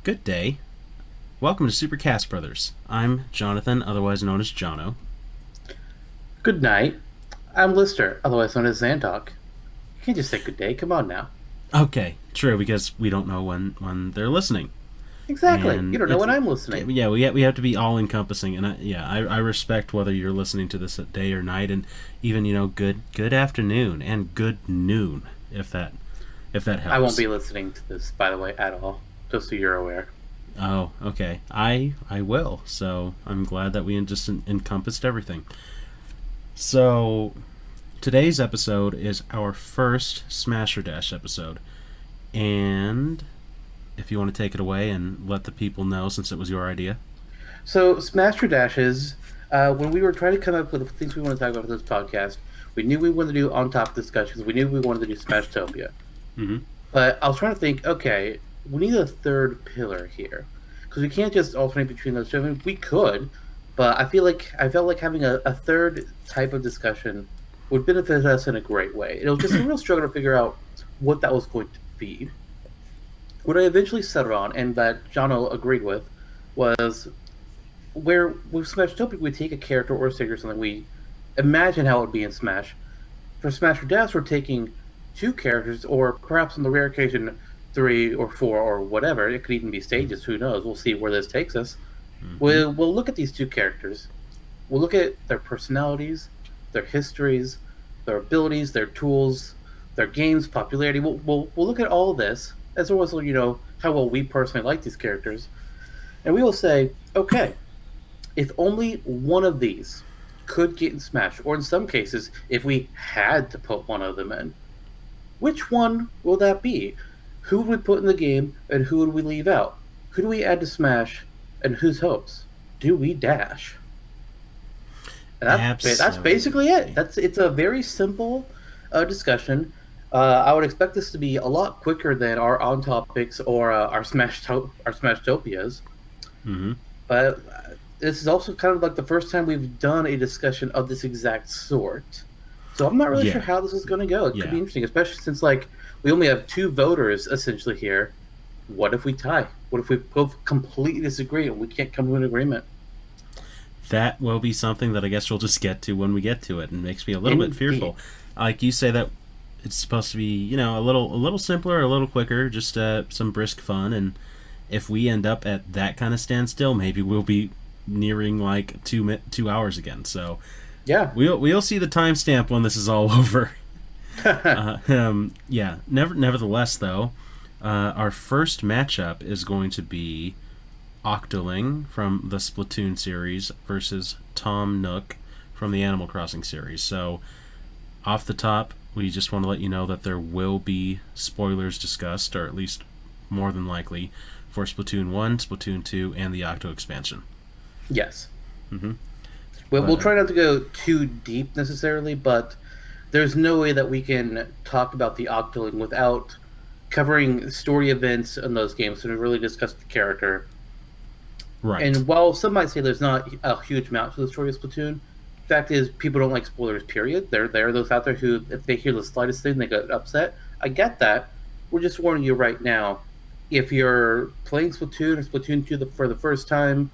Good day. Welcome to Super Cast Brothers. I'm Jonathan, otherwise known as Jonno. Good night. I'm Lister, otherwise known as Zantok. You can't just say good day. Come on now. Okay, true, because we don't know when they're listening, Exactly. You and don't know it's when I'm listening. yeah we have to be all encompassing, and I respect whether you're listening to this at day or night, and even good afternoon and good noon if that I won't helps. be listening to this, by the way, at all. Just so you're aware. Oh, okay. I will. So I'm glad that we just encompassed everything. So today's episode is our first Smash or Dash episode. And if you want to take it away and let the people know, since it was your idea. So, Smash or Dashes, when we were trying to come up with things we want to talk about for this podcast, we knew we wanted to do on top discussions. We knew we wanted to do Smashtopia. Mm-hmm. But I was trying to think, okay, we need a third pillar here. Because we can't just alternate between those two. I mean, we could, but I felt like having a third type of discussion would benefit us in a great way. It was just a real struggle to figure out what that was going to be. What I eventually settled on, and that Jono agreed with, was where with Smash Topic we take a character or a stick or something, we imagine how it would be in Smash. For Smash or Dash, we're taking two characters, or perhaps on the rare occasion, three or four or whatever. It could even be stages. Who knows? We'll see where this takes us. Mm-hmm. We'll look at these two characters. We'll look at their personalities, their histories, their abilities, their tools, their games popularity. We'll look at all this as well as how well we personally like these characters, and we will say, okay, if only one of these could get in Smash, or in some cases, if we had to put one of them in, which one will that be? Who would we put in the game, and who would we leave out? Who do we add to Smash, and whose hopes do we dash? And that's basically it. Absolutely. It's a very simple discussion. I would expect this to be a lot quicker than our on topics or our Smashtopias. Mm-hmm. But this is also kind of like the first time we've done a discussion of this exact sort. So I'm not really sure Yeah. how this is going to go. It could be Yeah. interesting, especially since we only have two voters essentially here. What if we tie? What if we both completely disagree and we can't come to an agreement? That will be something that I guess we'll just get to when we get to it, and makes me a little bit Indeed. fearful. Like you say that it's supposed to be, a little simpler, a little quicker, just some brisk fun. And if we end up at that kind of standstill, maybe we'll be nearing like 2 hours again. So Yeah. we'll see the timestamp when this is all over. Yeah. Nevertheless, though, our first matchup is going to be Octoling from the Splatoon series versus Tom Nook from the Animal Crossing series. So, off the top, we just want to let you know that there will be spoilers discussed, or at least more than likely, for Splatoon 1, Splatoon 2, and the Octo expansion. Yes. Mm-hmm. We'll But, try not to go too deep necessarily, but there's no way that we can talk about the Octoling without covering story events in those games. So we really discuss the character. right. And while some might say there's not a huge amount to the story of Splatoon, fact is people don't like spoilers. Period. There are those out there who, if they hear the slightest thing, they get upset. I get that. We're just warning you right now. If you're playing Splatoon or Splatoon 2 for the first time,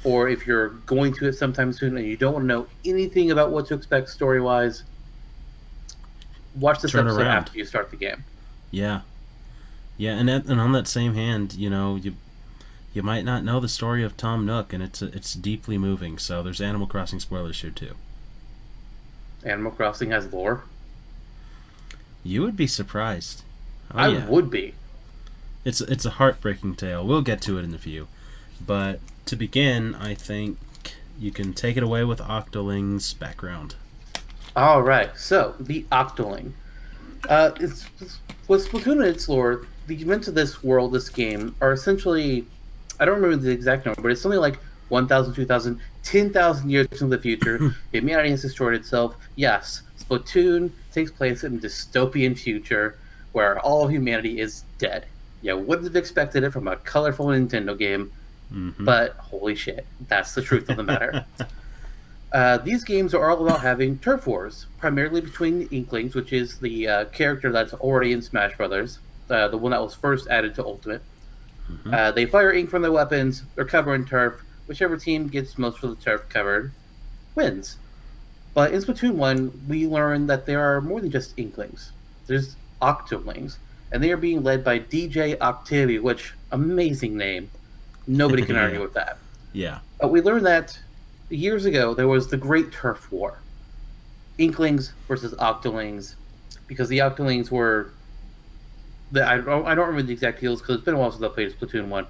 or if you're going to it sometime soon and you don't want to know anything about what to expect story wise, watch this Turn episode around. after you start the game. Yeah. Yeah, and on that same hand, you might not know the story of Tom Nook, and it's deeply moving. So there's Animal Crossing spoilers here too. Animal Crossing has lore. You would be surprised. Oh I yeah, would be. it's a heartbreaking tale. We'll get to it in a few, but to begin, I think you can take it away with Octoling's background. All right, so the Octoling. It's with Splatoon and its lore. The events of this world, this game, are essentially, I don't remember the exact number, but it's something like 1,000, 2,000, 10,000 years into the future. Humanity has destroyed itself. Yes, Splatoon takes place in a dystopian future where all of humanity is dead. You wouldn't have expected it from a colorful Nintendo game, Mm-hmm. but holy shit, that's the truth of the matter. These games are all about having turf wars, primarily between the Inklings, which is the character that's already in Smash Brothers, the one that was first added to Ultimate, Mm-hmm. They fire ink from their weapons. They're covered in turf. Whichever team gets most of the turf covered wins. But in Splatoon 1, we learned that there are more than just Inklings. There's Octolings, and they are being led by DJ Octavia, which, amazing name. Nobody can Yeah. argue with that. Yeah. But we learned that years ago there was the Great Turf War. Inklings versus Octolings, because the Octolings were... I don't remember the exact deals because it's been a while since I played Splatoon 1.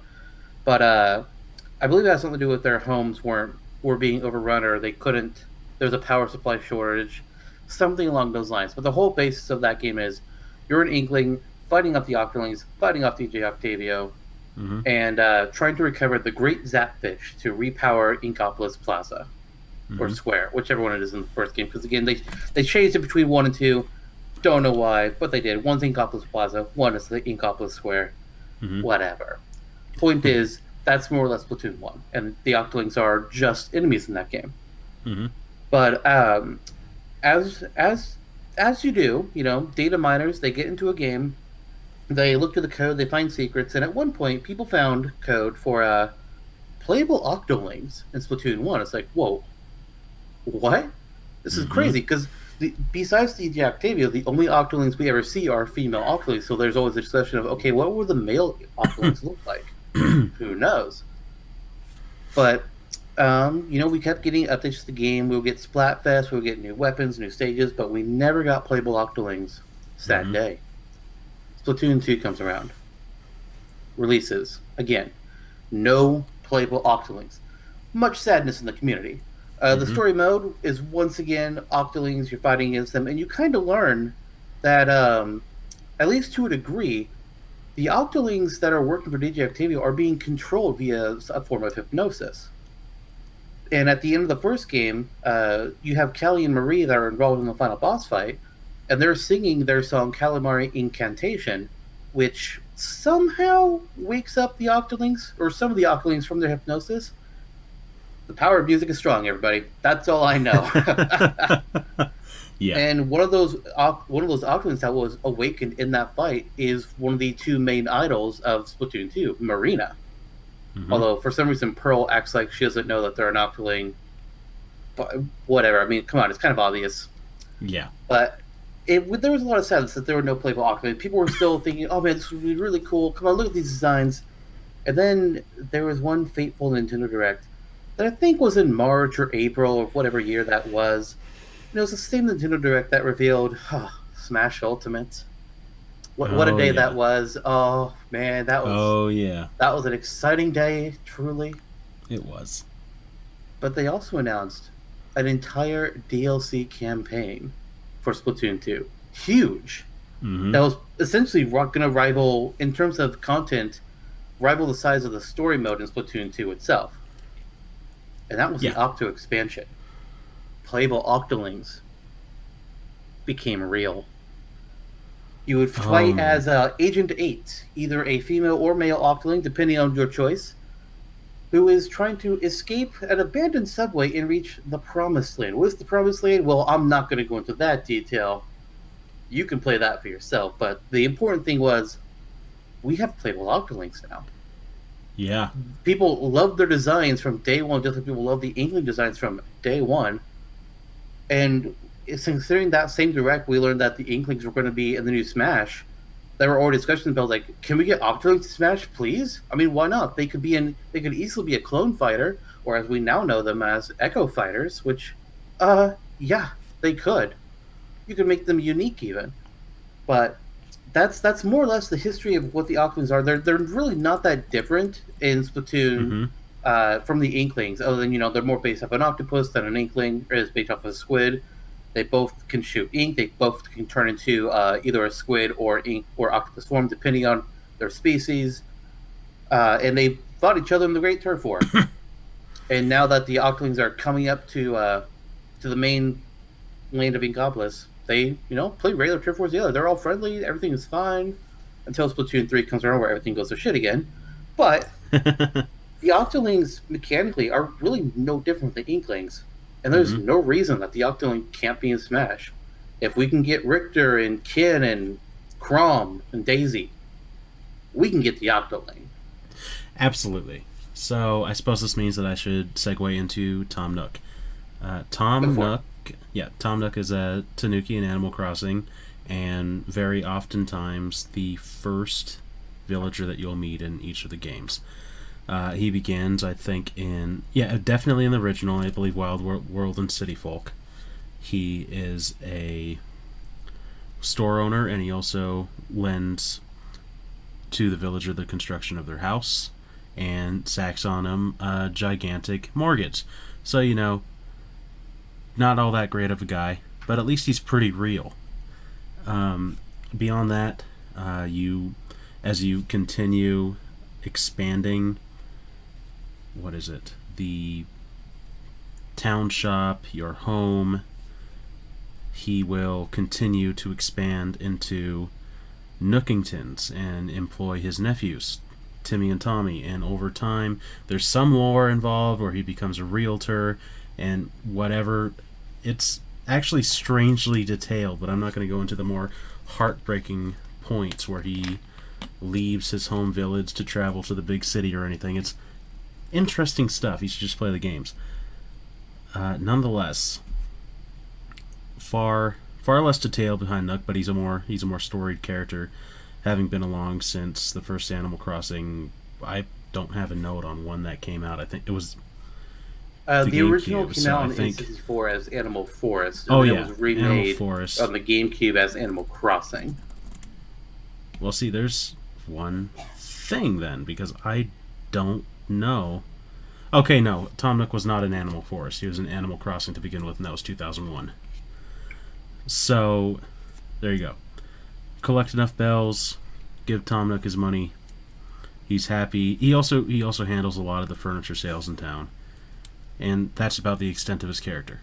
But I believe it has something to do with their homes were being overrun, or they couldn't. There's a power supply shortage, something along those lines. But the whole basis of that game is you're an Inkling fighting off the Octolings, fighting off DJ Octavio, Mm-hmm. and trying to recover the Great Zapfish to repower Inkopolis Plaza or Mm-hmm. Square, whichever one it is in the first game. Because again, they changed it between 1 and 2. Don't know why, but they did. One's Inkopolis Plaza, one is the Inkopolis Square. Mm-hmm. Whatever. Point is, that's more or less Splatoon 1, and the Octolings are just enemies in that game. Mm-hmm. But as you do, data miners, they get into a game, they look to the code, they find secrets, and at one point, people found code for playable Octolings in Splatoon 1. It's like, whoa, what? This is Mm-hmm. crazy, because besides DJ Octavio, the only Octolings we ever see are female Octolings, so there's always a discussion of, okay, what would the male Octolings look like? Who knows? But we kept getting updates to the game. We'll get Splatfest, we'll get new weapons, new stages, but we never got playable Octolings. Sad Mm-hmm. day. Splatoon 2 comes around. Releases. Again, no playable Octolings. Much sadness in the community. The Mm-hmm. story mode is once again Octolings, you're fighting against them, and you kind of learn that, at least to a degree, the Octolings that are working for DJ Octavio are being controlled via a form of hypnosis. And at the end of the first game, you have Callie and Marie that are involved in the final boss fight, and they're singing their song Calamari Incantation, which somehow wakes up the Octolings, or some of the Octolings from their hypnosis. The power of music is strong, everybody. That's all I know. Yeah. And one of those Octolings that was awakened in that fight is one of the two main idols of Splatoon 2, Marina. Mm-hmm. Although for some reason Pearl acts like she doesn't know that they're an Octoling. But whatever. I mean, come on, it's kind of obvious. Yeah. But there was a lot of sadness that there were no playable Octolings. People were still thinking, "Oh man, this would be really cool. Come on, look at these designs." And then there was one fateful Nintendo Direct that I think was in March or April of whatever year that was. And it was the same Nintendo Direct that revealed Smash Ultimate. What a Oh day that yeah. was! Oh man, that was Oh yeah. that was an exciting day, truly. It was. But they also announced an entire DLC campaign for Splatoon 2. Huge. Mm-hmm. That was essentially going to rival, in terms of content, rival the size of the story mode in Splatoon 2 itself. And that was the Yeah. Octo expansion. Playable Octolings became real. You would Oh fight man. as Agent 8, either a female or male Octoling, depending on your choice, who is trying to escape an abandoned subway and reach the Promised Land. What is the Promised Land? Well, I'm not going to go into that detail. You can play that for yourself. But the important thing was, we have playable Octolings now. Yeah. People love their designs from day one, just like people love the Inkling designs from day one. And considering that same direct, we learned that the Inklings were going to be in the new Smash. There were already discussions about like, can we get Octolings to Smash, please? I mean, why not? They could easily be a clone fighter, or as we now know them as Echo Fighters. Which, yeah, they could. You could make them unique even. But that's more or less the history of what the Octolings are. They're really not that different in Splatoon Mm-hmm. from the Inklings, other than they're more based off an octopus than an Inkling, or is based off of a squid. They both can shoot ink. They both can turn into either a squid or ink or octopus form, depending on their species. And they fought each other in the Great Turf War. And now that the Octolings are coming up to the main land of Inkopolis, they play regular Turf Wars together. They're all friendly. Everything is fine until Splatoon 3 comes around, where everything goes to shit again. But the Octolings mechanically are really no different than the Inklings, and there's Mm-hmm. no reason that the Octoling can't be in Smash. If we can get Richter and Ken and Crom and Daisy, we can get the Octoling. Absolutely. So I suppose this means that I should segue into Tom Nook. Go Tom for it. Nook, yeah, Tom Nook is a Tanuki in Animal Crossing, and very oftentimes the first villager that you'll meet in each of the games. He begins, I think, definitely in the original. I believe Wild World and City Folk. He is a store owner, and he also lends to the villager the construction of their house and sacks on him a gigantic mortgage. So, not all that great of a guy, but at least he's pretty real. Beyond that, as you continue expanding, what is it? The town shop, your home, he will continue to expand into Nookingtons and employ his nephews, Timmy and Tommy. And over time, there's some lore involved where he becomes a realtor and whatever. It's actually strangely detailed, but I'm not going to go into the more heartbreaking points where he leaves his home village to travel to the big city or anything. It's interesting stuff. You should just play the games. Nonetheless, far less detail behind Nook, but he's a more storied character, having been along since the first Animal Crossing. I don't have a note on when that came out. I think it was the The original GameCube. came So out I on think, N64 as Animal Forest, and oh then yeah, it was Animal remade Forest. on the GameCube as Animal Crossing. Well, see, there's one thing then because I don't know. Okay, no, Tom Nook was not in Animal Forest. He was in Animal Crossing to begin with, and that was 2001. So there you go. Collect enough bells, give Tom Nook his money. He's happy. He also handles a lot of the furniture sales in town, and that's about the extent of his character.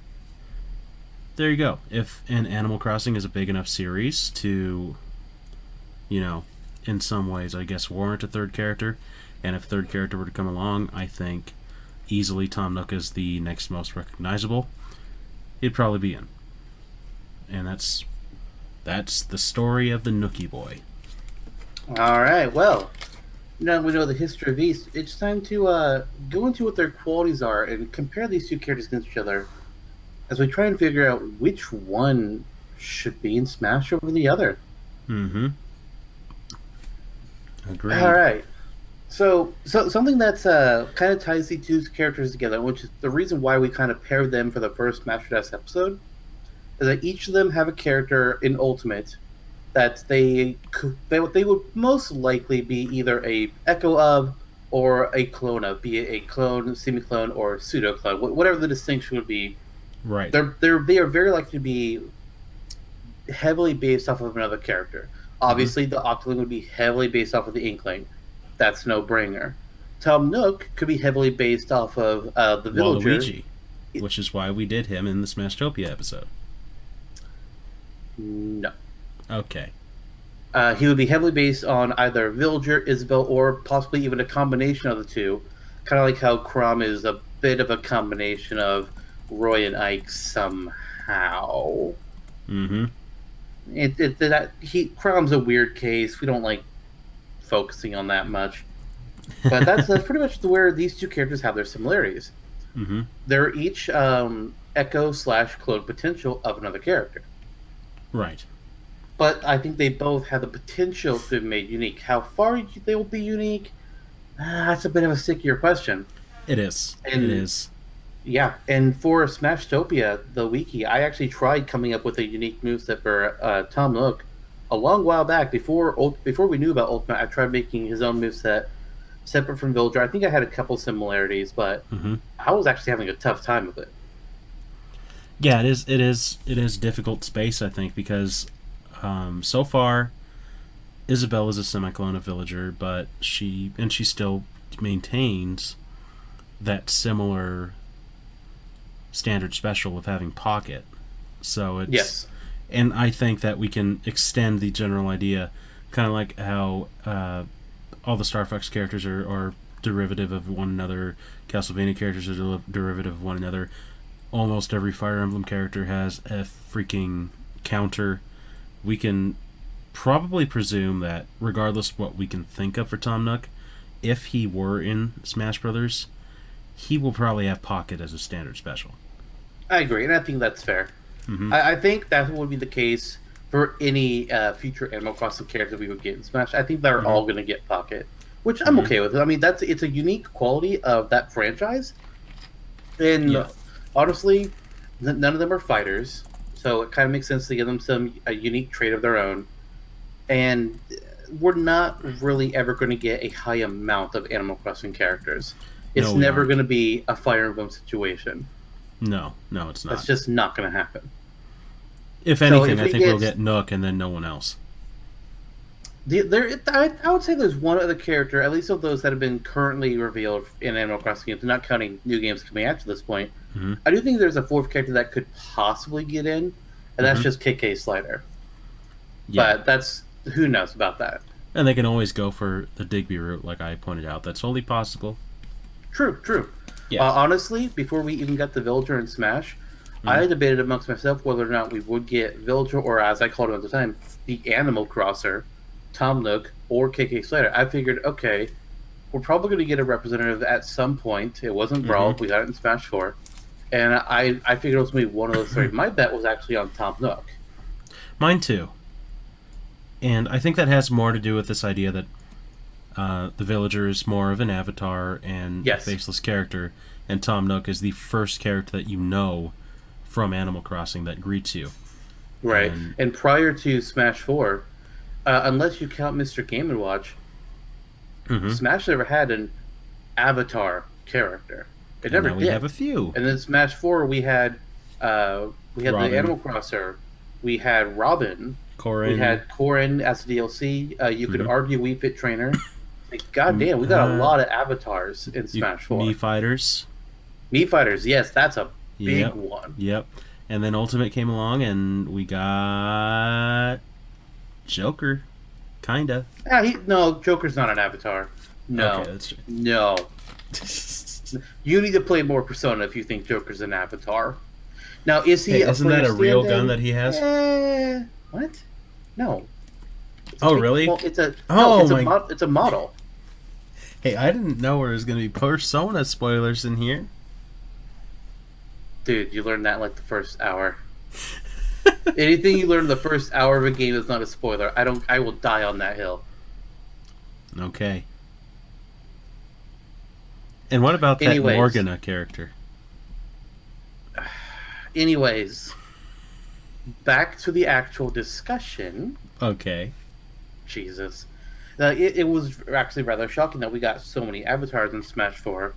There you go. If an Animal Crossing is a big enough series to, you know, in some ways, I guess, warrant a third character, and if a third character were to come along, I think easily Tom Nook is the next most recognizable. He'd probably be in, and that's the story of the Nookie Boy. All right, well, now we know the history of these. It's time to go into what their qualities are and compare these two characters against each other as we try and figure out which one should be in Smash over the other. Mm-hmm. Agreed. All right. So something that's kind of ties these two characters together, which is the reason why we kind of paired them for the first Smash Bros. Episode, is that each of them have a character in Ultimate that they would most likely be either a echo of or a clone of, be it a clone, semi-clone, or pseudo-clone, whatever the distinction would be. Right. They are very likely to be heavily based off of another character. Obviously, the Octoling would be heavily based off of the Inkling. That's no brainer. Tom Nook could be heavily based off of the villager. Waluigi, which is why we did him in the Smashtopia episode. No. Okay. He would be heavily based on either Villager, Isabel, or possibly even a combination of the two. Kind of like how Frahm is a bit of a combination of Roy and Ike somehow. Mm-hmm. Crom's a weird case. We don't like focusing on that much. But that's pretty much where these two characters have their similarities. Mm-hmm. They're each echo/clone potential of another character. Right. But I think they both have the potential to be made unique. How far they will be unique? That's a bit of a stickier question. It is. And, it is. Yeah, and for Smashtopia, the wiki, I actually tried coming up with a unique moveset for Tom Nook a long while back. Before we knew about Ultimate, I tried making his own moveset separate from Villager. I think I had a couple similarities, but I was actually having a tough time with it. Yeah, it is. It is difficult space, I think, because so far Isabel is a semi-clone of Villager, but she still maintains that similar standard special of having Pocket. So it's Yes. And I think that we can extend the general idea, kind of like how all the Star Fox characters are derivative of one another, Castlevania characters are derivative of one another. Almost every Fire Emblem character has a freaking counter. We can probably presume that regardless of what we can think of for Tom Nook, if he were in Smash Brothers, he will probably have Pocket as a standard special. I agree, and I think that's fair. Mm-hmm. I think that would be the case for any future Animal Crossing character we would get in Smash. I think they're all going to get Pocket, which I'm okay with. I mean, it's a unique quality of that franchise, and honestly, none of them are fighters, so it kind of makes sense to give them a unique trait of their own. And we're not really ever going to get a high amount of Animal Crossing characters. It's never going to be a Fire Emblem situation. No, it's not. That's just not going to happen. If anything, I think we'll get Nook and then no one else. I would say there's one other character, at least of those that have been currently revealed in Animal Crossing games, not counting new games coming out to this point. Mm-hmm. I do think there's a fourth character that could possibly get in, and that's just KK Slider. Yeah. But that's... who knows about that? And they can always go for the Digby route, like I pointed out. That's totally possible. True. Yeah. Honestly, before we even got the Villager in Smash, I debated amongst myself whether or not we would get Villager, or as I called him at the time, the Animal Crosser, Tom Nook, or KK Slider. I figured, okay, we're probably going to get a representative at some point. It wasn't Brawl. We got it in Smash 4. And I figured it was going to be one of those three. My bet was actually on Tom Nook. Mine too. And I think that has more to do with this idea that the Villager is more of an avatar and a faceless character, and Tom Nook is the first character that you know from Animal Crossing that greets you. Right. And prior to Smash 4, unless you count Mr. Game & Watch, Smash never had an avatar character. It never did. We have a few. And then Smash 4, we had the Animal Crosser, we had Robin, we had Corrin as a DLC. You could argue Wii Fit Trainer. Like, goddamn, we got a lot of avatars in Smash 4. Mii Fighters. Mii Fighters, yes, that's a big one. Yep. And then Ultimate came along, and we got Joker, kinda. No, Joker's not an avatar. No, okay, that's true. No. You need to play more Persona if you think Joker's an avatar. Now, is he? Isn't that a real gun that he has? What? No. Really? Well, it's a model. Hey, I didn't know there was going to be Persona spoilers in here. Dude, you learned that in like the first hour. Anything you learn in the first hour of a game is not a spoiler. I will die on that hill. Okay. And what about that Morgana character? Anyways, back to the actual discussion. Okay. Jesus. It was actually rather shocking that we got so many avatars in Smash 4,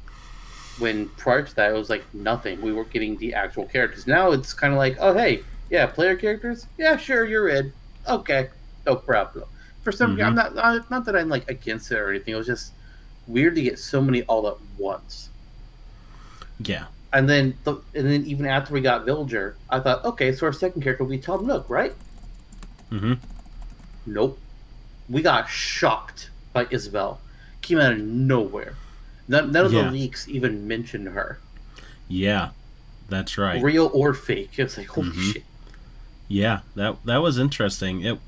when prior to that it was like nothing. We were getting the actual characters. Now it's kind of like, oh hey, yeah, player characters? Yeah, sure, you're in. Okay, no problem. For some reason, I'm not that I'm like against it or anything. It was just weird to get so many all at once. Yeah. And then even after we got Villager, I thought, okay, so our second character will be Tom Nook, right? Nope. We got shocked by Isabelle. Came out of nowhere. None of the leaks even mentioned her. Yeah, that's right. Real or fake. It's like, holy shit. Yeah, that was interesting.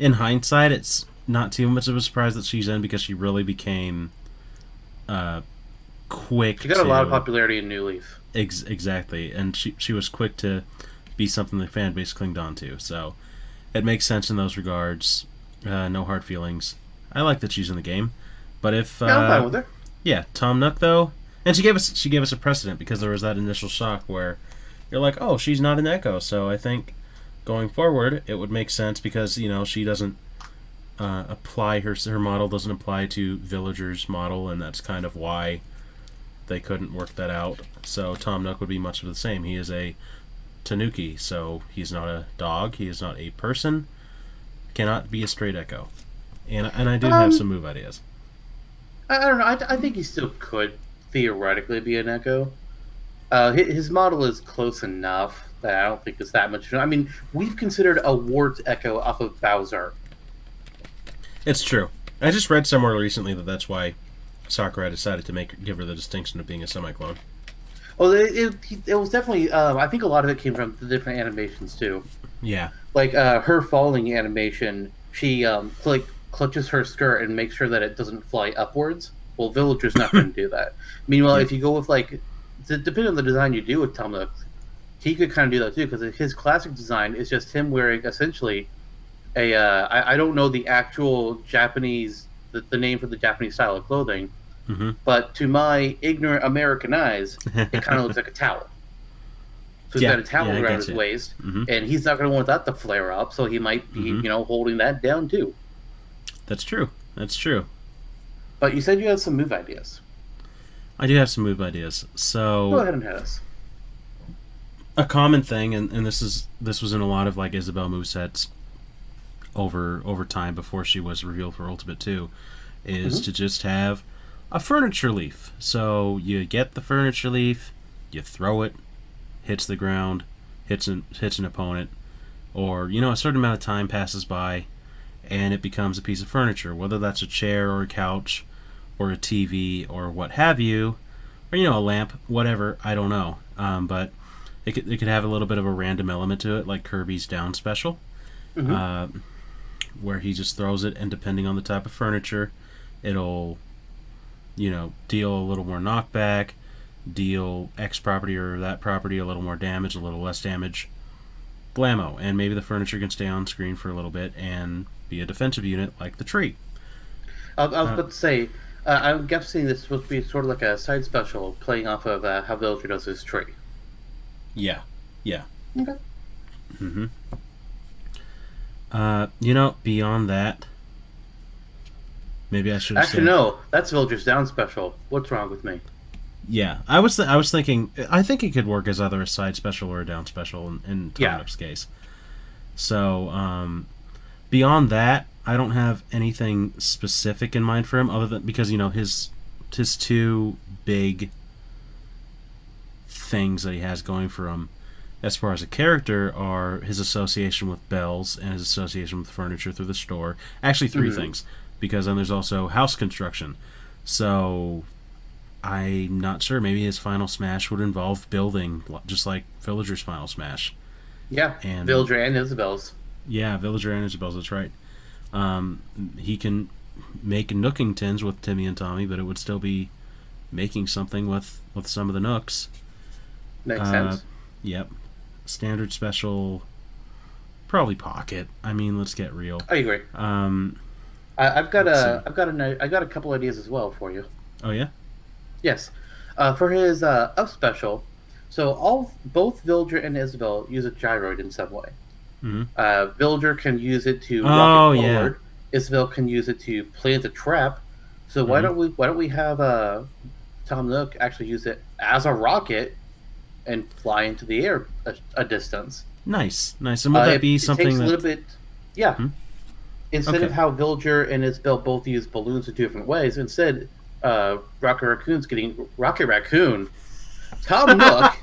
In hindsight, it's not too much of a surprise that she's in, because she really became quick. She got a lot of popularity in New Leaf. Exactly, and she was quick to be something the fan base clinged on to. So it makes sense in those regards. No hard feelings. I like that she's in the game, but if I'm fine with her. Yeah, Tom Nook though, and she gave us a precedent, because there was that initial shock where you're like, oh, she's not an Echo. So I think going forward it would make sense, because she doesn't apply her model doesn't apply to Villager's model, and that's kind of why they couldn't work that out. So Tom Nook would be much of the same. He is a Tanuki, so he's not a dog. He is not a person. Cannot be a straight Echo. And I do have some move ideas. I don't know. I think he still could theoretically be an Echo. His model is close enough that I don't think it's that much. I mean, we've considered a Wart Echo off of Bowser. It's true. I just read somewhere recently that that's why Sakurai decided to give her the distinction of being a semi-clone. Well, it was definitely... I think a lot of it came from the different animations, too. Yeah. Like, her falling animation, she clutches her skirt and makes sure that it doesn't fly upwards. Well, Villager's not going to do that. Meanwhile, Yep. if you go with like, depending on the design you do with Tom Nook, he could kind of do that too because his classic design is just him wearing essentially a. I don't know the actual Japanese the name for the Japanese style of clothing, Mm-hmm. but to my ignorant American eyes, it kind of looks like a towel. So he's Yeah. got a towel Yeah. I around get his you. waist, Mm-hmm. and he's not going to want that to flare up. So he might be, Mm-hmm. holding that down too. That's true. That's true. But you said you had some move ideas. I do have some move ideas. Go So ahead and hit us. a common thing, and this was in a lot of like Isabelle movesets over time before she was revealed for Ultimate 2, is Mm-hmm. to just have a furniture leaf. So you get the furniture leaf, you throw it, hits the ground, hits an opponent, or a certain amount of time passes by, and it becomes a piece of furniture, whether that's a chair or a couch, or a TV or what have you, or a lamp, whatever. I don't know, but it could have a little bit of a random element to it, like Kirby's Down Special, Mm-hmm. uh, where he just throws it, and depending on the type of furniture, it'll deal a little more knockback, deal X property or that property a little more damage, a little less damage, blammo, and maybe the furniture can stay on screen for a little bit and be a defensive unit like the tree. I was Uh, about to say, I'm guessing this is supposed to be sort of like a side special playing off of how Villager does his tree. yeah, yeah. Okay. Mm-hmm. Beyond that, maybe I should have Actually, said. no, that's Villager's Down special. What's wrong with me? Yeah, I was thinking. I think it could work as either a side special or a down special in Tom Yeah. Nook's case. So beyond that, I don't have anything specific in mind for him, other than because his two big things that he has going for him as far as a character are his association with bells and his association with furniture through the store. Actually, 3 Mm-hmm. things, because then there's also house construction. So I'm not sure. Maybe his final smash would involve building, just like Villager's final smash. Yeah, And Villager and Isabel's. yeah, Villager and Isabel's. That's right. He can make Nookingtons with Timmy and Tommy, but it would still be making something with some of the Nooks. Makes Uh, sense. Yep. Standard special, probably pocket. I mean, let's get real. I agree. Um, I've got let's a see. I've got a couple ideas as well for you. Oh yeah. Yes, for his up special. So both Villager and Isabel use a gyroid in some way. Mm-hmm. Villager can use it to Oh rocket yeah. forward. Isabel can use it to plant a trap. So Mm-hmm. why don't we have Tom Nook actually use it as a rocket and fly into the air a distance? Nice, nice. And would that be It takes something a little that? bit, yeah. Hmm? Instead Okay. of how Villager and Isabel both use balloons in different ways, instead, Rocket Raccoon's getting Rocket Raccoon. Tom Nook,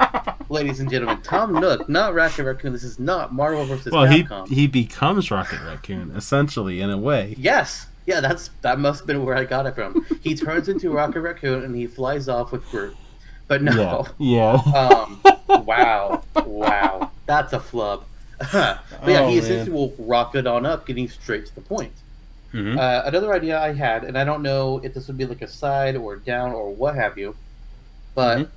ladies and gentlemen, Tom Nook, not Rocket Raccoon. This is not Marvel versus Well, Capcom. he becomes Rocket Raccoon essentially in a way. Yes, yeah, that must have been where I got it from. He turns into Rocket Raccoon and he flies off with Groot. But no, Yeah. wow, that's a flub. But yeah, Oh, he man. essentially will rocket on up, getting straight to the point. Mm-hmm. Another idea I had, and I don't know if this would be like a side or down or what have you, but Mhm.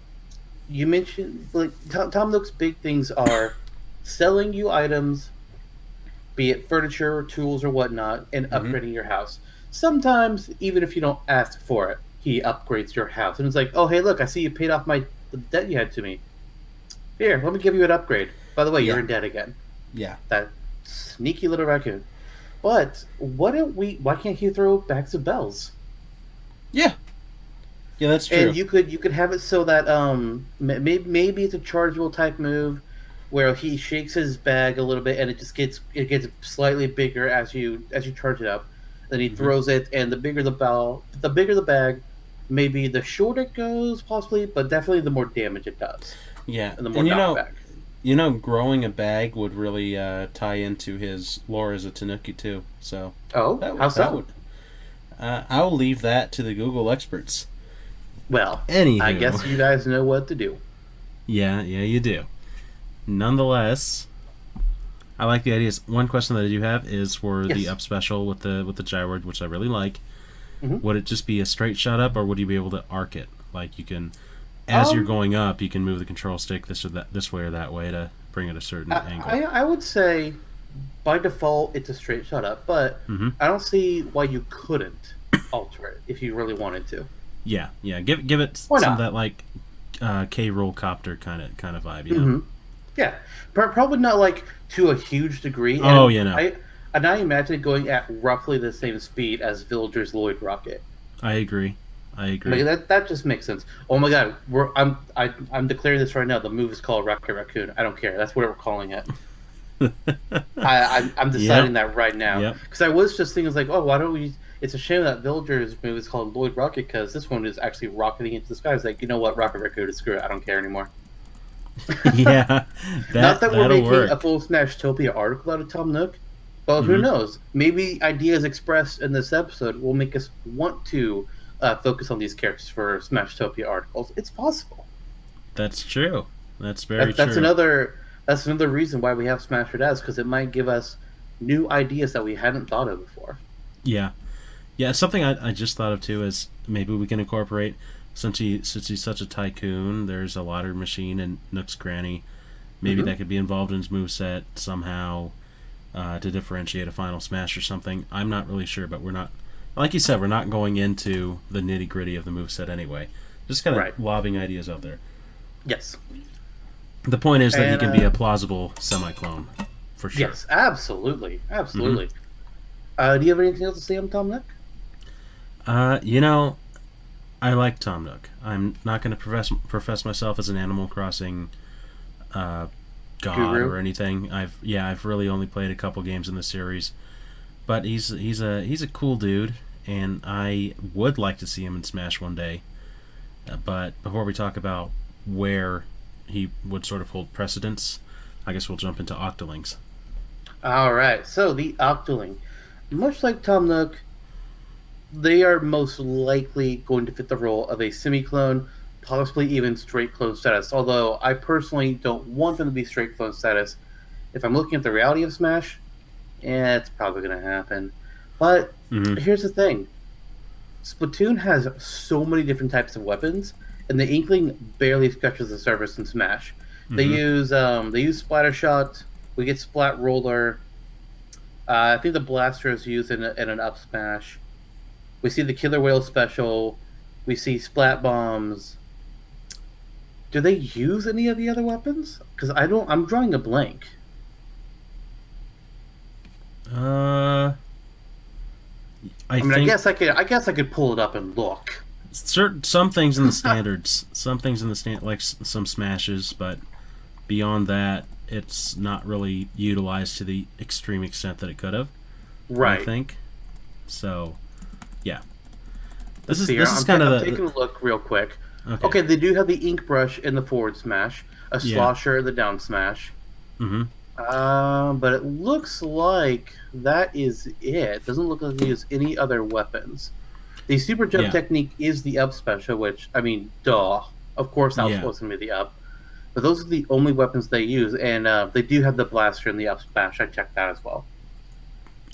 you mentioned like Tom Nook's big things are selling you items, be it furniture, tools, or whatnot, and Mhm. upgrading your house. Sometimes, even if you don't ask for it, he upgrades your house, and it's like, oh hey, look, I see you paid off the debt you had to me. Here, let me give you an upgrade. By the way, you're Yeah. in debt again. Yeah. That sneaky little raccoon. But why can't he throw bags of bells? Yeah. Yeah, that's true. And you could have it so that maybe it's a chargeable type move where he shakes his bag a little bit and it gets slightly bigger as you charge it up. Then he Mhm. throws it, and the bigger the bigger the bag, maybe the shorter it goes possibly, but definitely the more damage it does Yeah. and the more And knockback. growing a bag would really tie into his lore as a Tanuki too. So Oh, how that so? would. I'll leave that to the Google experts. Well, Anywho. I guess you guys know what to do. Yeah, you do. Nonetheless, I like the ideas. One question that I do have is for the Yes. up special with the gyroid, which I really like. Hmm. would it just be a straight shot up, or would you be able to arc it? Like you can, as you're Um, going up, you can move the control stick this way or that way to bring it a certain angle. I would say by default it's a straight shot up, but Mm-hmm. I don't see why you couldn't alter it if you really wanted to. Yeah, yeah. Give it Why some of not? that like K roll copter kind of vibe, you know. Hmm. Yeah, probably not like to a huge degree, Oh, and you know. I imagine it going at roughly the same speed as Villager's Lloyd rocket. I agree. I Like agree. that just makes sense. Oh my god, I'm declaring this right now. The move is called Rocket Raccoon. I don't care. That's what we're calling it. I'm Yep. deciding that right now Yep. because I was just thinking, like, oh, why don't we? It's a shame that Villager's movie is called Lloyd Rocket because this one is actually rocketing into the sky. It's like, you know what, Rocket Raccoon, screw it, I don't care anymore. Yeah. Not that we're That'll making a work. full Smashtopia article out of Tom Nook, but who Mm-hmm. knows? Maybe ideas expressed in this episode will make us want to focus on these characters for Smashtopia articles. It's possible. That's true. That's very That, true. that's another reason why we have Smash or Dash because it might give us new ideas that we hadn't thought of before. Yeah. Yeah, something I just thought of too is maybe we can incorporate since he's such a tycoon. There's a ladder machine in Nook's Granny. Maybe Hmm. that could be involved in his moveset somehow to differentiate a final smash or something. I'm not really sure, but we're not. Like you said, we're not going into the nitty gritty of the moveset anyway. Just kind of Right. lobbing ideas out there. Yes. The point is that he And can be a plausible semi-clone, for sure. yes, absolutely, Hmm. absolutely. Do you have anything else to say on Tom Nook? You know, I like Tom Nook. I'm not going to profess myself as an Animal Crossing uh, god Guru? or anything. I've really only played a couple games in the series, but he's a cool dude, and I would like to see him in Smash one day. But before we talk about where he would sort of hold precedence, I guess we'll jump into Octolings. All right. So the Octoling, much like Tom Nook, they are most likely going to fit the role of a semi-clone, possibly even straight clone status. Although I personally don't want them to be straight clone status. If I'm looking at the reality of Smash, yeah, it's probably going to happen. But Mm-hmm. here's the thing: Splatoon has so many different types of weapons, and the Inkling barely scratches the surface in Smash. Mm-hmm. They use Splatter Shot. We get Splat Roller. I think the Blaster is used in an up smash. We see the Killer Whale special. We see Splat Bombs. Do they use any of the other weapons? Because I don't. I'm drawing a blank. Uh, I I mean, I think guess I could. I guess I could pull it up and look. some things in the standards, some things in the like some smashes, but beyond that, it's not really utilized to the extreme extent that it could have. I Right. think so. Yeah, this Let's is see here. this is kind I'm of taking a look real quick. okay. Okay, they do have the ink brush in the forward smash, a Yeah. slosher in the down smash. Mm-hmm. But it looks like that is it. Doesn't look like they use any other weapons. The super jump Yeah. technique is the up special, which I mean, duh. Of course, that was Yeah. supposed to be the up. But those are the only weapons they use, and they do have the blaster and the up smash. I checked that as well.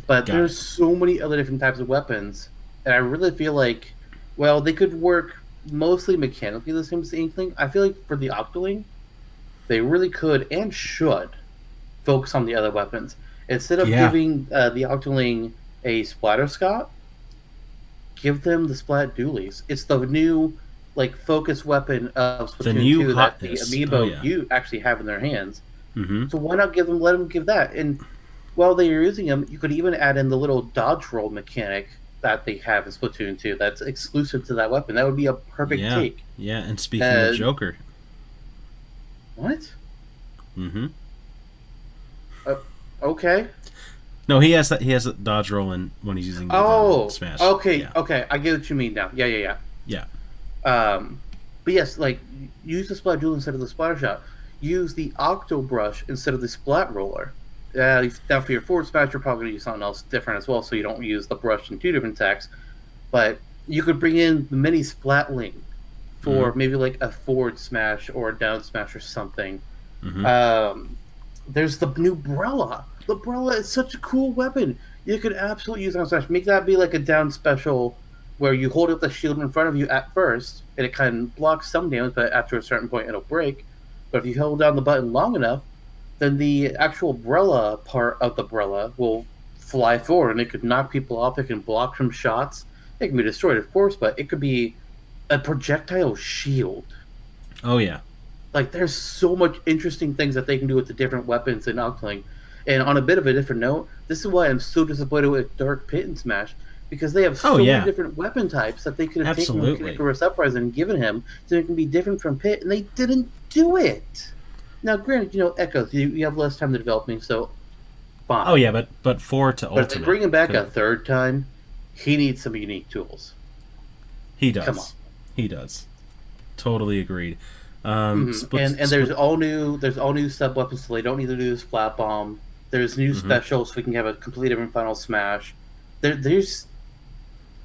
But Got it. there's so many other different types of weapons, and I really feel like, well, they could work mostly mechanically the same as the Inkling. I feel like for the Octoling, they really could and should focus on the other weapons instead of Yeah. giving the Octoling a splatter Scott. Give them the splat dualies. It's the new like focus weapon of The Splatoon new 2 that the hotness. Oh amiibo yeah. you actually have in their hands. Mm-hmm. So why not let them give that? And while they're using them, you could even add in the little dodge roll mechanic that they have in Splatoon 2 that's exclusive to that weapon. That would be a perfect Yeah. take. Yeah. And speaking of Uh, Joker. what? Mm-hmm. Uh, okay. No, he has that. He has a dodge roll in when he's using the Oh, smash. okay, Yeah. okay. I get what you mean now. Yeah. Yeah. But yes, like use the splat duel instead of the splatter shot. Use the octo brush instead of the splat roller. Now for your forward smash, you're probably gonna use something else different as well, so you don't use the brush in two different attacks. But you could bring in the mini splatling for maybe like a forward smash or a down smash or something. Mm-hmm. There's the new Brella. The Brella is such a cool weapon. You could absolutely use on smash. Make that be like a down special where you hold up the shield in front of you at first, and it kind of blocks some damage, but after a certain point, it'll break. But if you hold down the button long enough, then the actual umbrella part of the umbrella will fly forward, and it could knock people off. It can block some shots. It can be destroyed, of course, but it could be a projectile shield. Oh yeah. Like, there's so much interesting things that they can do with the different weapons in Octoling. And on a bit of a different note, this is why I'm so disappointed with Dark Pit and Smash, because they have so many different weapon types that they could have taken from Icarus Uprising and given him so it can be different from Pit, and they didn't do it. Now, granted, Echoes, you have less time to developing, so fine. Oh yeah, but 4 to Ultimate. But if they bring him back a third time, he needs some unique tools. He does. Come on. He does. Totally agreed. And there's all new sub weapons, so they don't need to do the splat bomb. There's new specials, so we can have a completely different final smash. It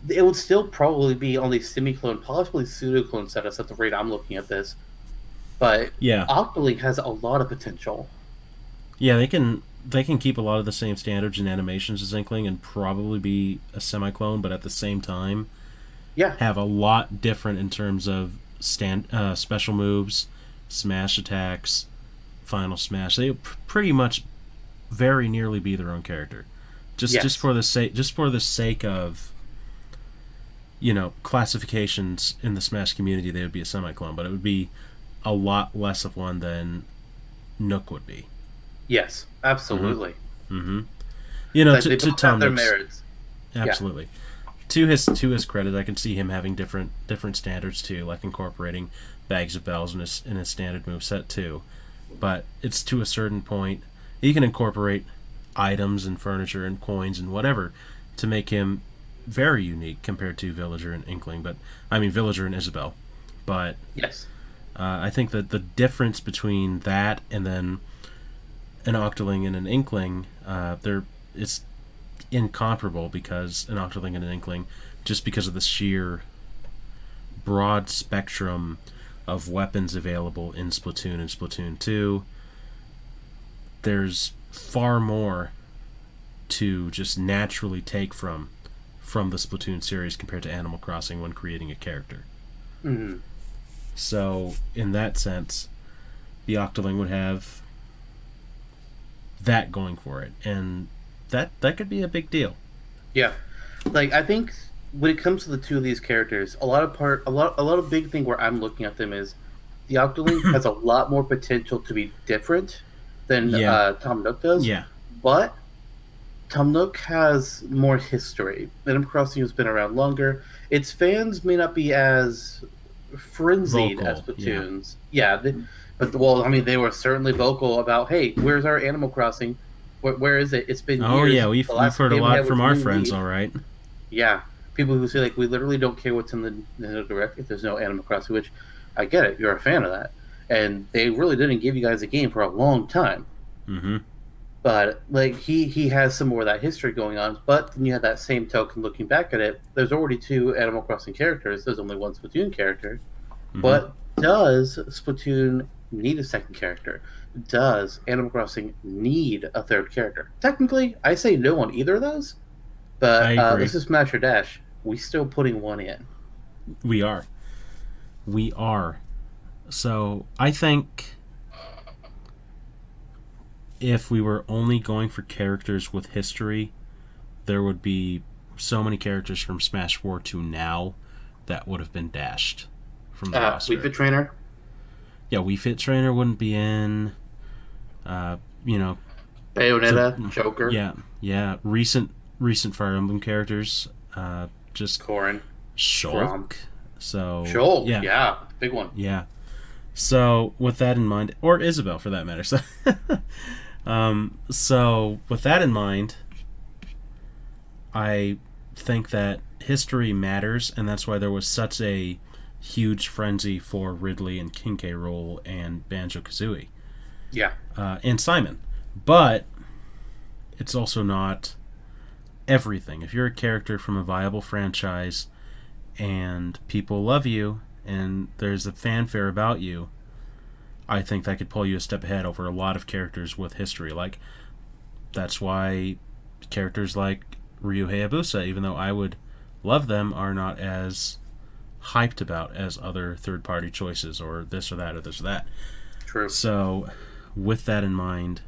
would still probably be only semi-clone, possibly pseudo-clone setups at the rate I'm looking at this. But Octoling has a lot of potential. Yeah, they can keep a lot of the same standards and animations as Inkling and probably be a semi-clone, but at the same time, have a lot different in terms of special moves, smash attacks, final smash. They pretty much very nearly be their own character, just for the sake of classifications in the Smash community. They would be a semi-clone, but it would be a lot less of one than Nook would be. Yes, absolutely. To Tom Nook's merits. Absolutely. Yeah. To his credit, I can see him having different standards too, like incorporating bags of bells in his standard moveset too. But it's to a certain point. He can incorporate items and furniture and coins and whatever to make him very unique compared to Villager and Inkling. But I mean Villager and Isabelle. But yes, I think that the difference between that and then an Octoling and an Inkling, it's incomparable, because an Octoling and an Inkling, just because of the sheer broad spectrum of weapons available in Splatoon and Splatoon 2, there's far more to just naturally take from the Splatoon series compared to Animal Crossing when creating a character. Mm-hmm. So in that sense, the Octoling would have that going for it, and that could be a big deal. Yeah, like I think when it comes to the two of these characters, a lot of big thing where I'm looking at them is the Octoling has a lot more potential to be different than Tom Nook does. Yeah, but Tom Nook has more history. Animal Crossing has been around longer. Its fans may not be as frenzied as Splatoon's. They were certainly vocal about, hey, where's our Animal Crossing? Where is it? It's been years. Oh yeah, we've heard a lot from our friends. All right. Yeah, people who say like we literally don't care what's in the Nintendo Direct if there's no Animal Crossing. Which I get it. You're a fan of that, and they really didn't give you guys a game for a long time. Mm-hmm. But like he has some more of that history going on. But then you have that same token looking back at it. There's already 2 Animal Crossing characters. There's only one Splatoon character. Mm-hmm. But does Splatoon need a second character? Does Animal Crossing need a third character? Technically, I say no on either of those. But this is Smash or Dash. We still putting one in. We are. So I think if we were only going for characters with history, there would be so many characters from Smash 4 to now that would have been dashed from the roster. Wii Fit Trainer? Yeah, Wii Fit Trainer wouldn't be in. Bayonetta, Joker. Yeah. Recent Fire Emblem characters. Just Corrin. Shulk. So Shulk, yeah, big one. Yeah. So with that in mind, or Isabelle for that matter. So with that in mind, I think that history matters, and that's why there was such a huge frenzy for Ridley and King K. Rool and Banjo-Kazooie. Yeah. And Simon. But it's also not everything. If you're a character from a viable franchise and people love you and there's a fanfare about you, I think that could pull you a step ahead over a lot of characters with history. Like, that's why characters like Ryu Hayabusa, even though I would love them are not as hyped about as other third-party choices, or this or that or this or that. True. So, with that in mind,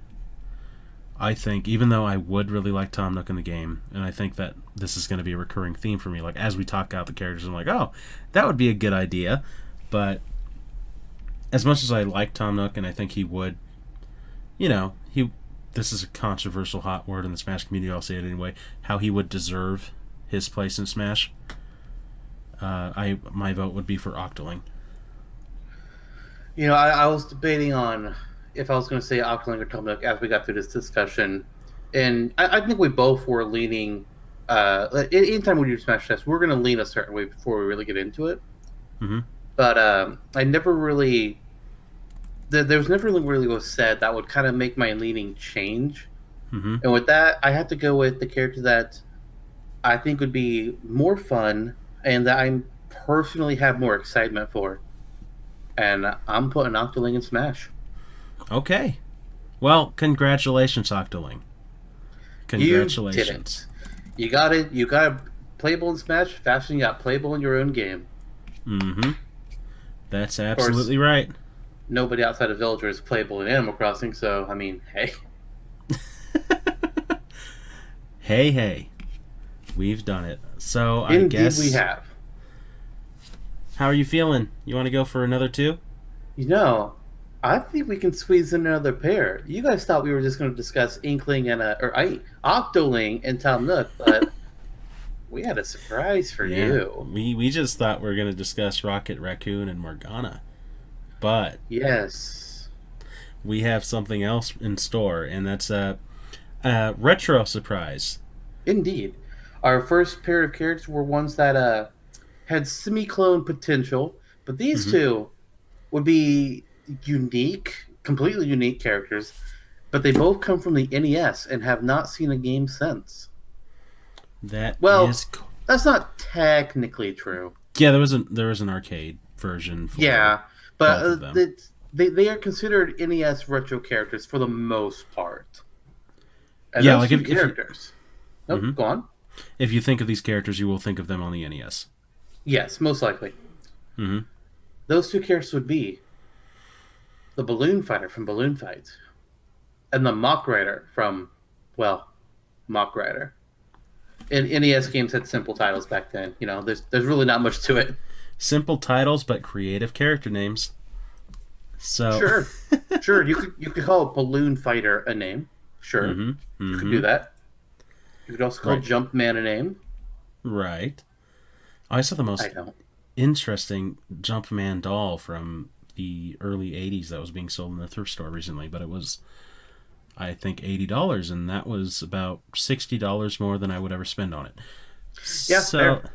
I think, even though I would really like Tom Nook in the game, and I think that this is going to be a recurring theme for me, like, as we talk out the characters, I'm like, oh, that would be a good idea. But as much as I like Tom Nook, and I think he would, this is a controversial hot word in the Smash community, I'll say it anyway, how he would deserve his place in Smash, my vote would be for Octoling. I was debating on if I was going to say Octoling or Tom Nook as we got through this discussion, and I think we both were leaning. Anytime we do Smash Test, we're going to lean a certain way before we really get into it. Mm-hmm. But I never really. There was never really was said that would kind of make my leaning change. Mm-hmm. And with that, I have to go with the character that I think would be more fun and that I personally have more excitement for. And I'm putting Octoling in Smash. Okay. Well, congratulations, Octoling. Congratulations. You did it. You got it playable in Smash faster than you got playable in your own game. Mm-hmm. That's absolutely right. Nobody outside of Villager is playable in Animal Crossing, so, I mean, hey. Hey. We've done it. So, I Indeed guess... we have. How are you feeling? You want to go for another two? I think we can squeeze in another pair. You guys thought we were just going to discuss Inkling and Octoling and Tom Nook, but we had a surprise for you. We just thought we were going to discuss Rocket Raccoon and Morgana, but yes, we have something else in store, and that's a retro surprise. Indeed, our first pair of characters were ones that had semi-clone potential, but these two would be completely unique characters, but they both come from the NES and have not seen a game since. That's not technically true. Yeah, there was an arcade version for but they are considered NES retro characters for the most part. And like characters. Go on. If you think of these characters, you will think of them on the NES. Yes, most likely. Mm-hmm. Those two characters would be the Balloon Fighter from Balloon Fight and the Mach Rider from, Mach Rider. And NES games had simple titles back then. There's really not much to it. Simple titles, but creative character names. So sure. You could call Balloon Fighter a name. Sure, you could do that. You could also call Jumpman a name. Right. I saw the most interesting Jumpman doll from the early 80s that was being sold in the thrift store recently, but it was, I think, $80, and that was about $60 more than I would ever spend on it. Yeah, fair.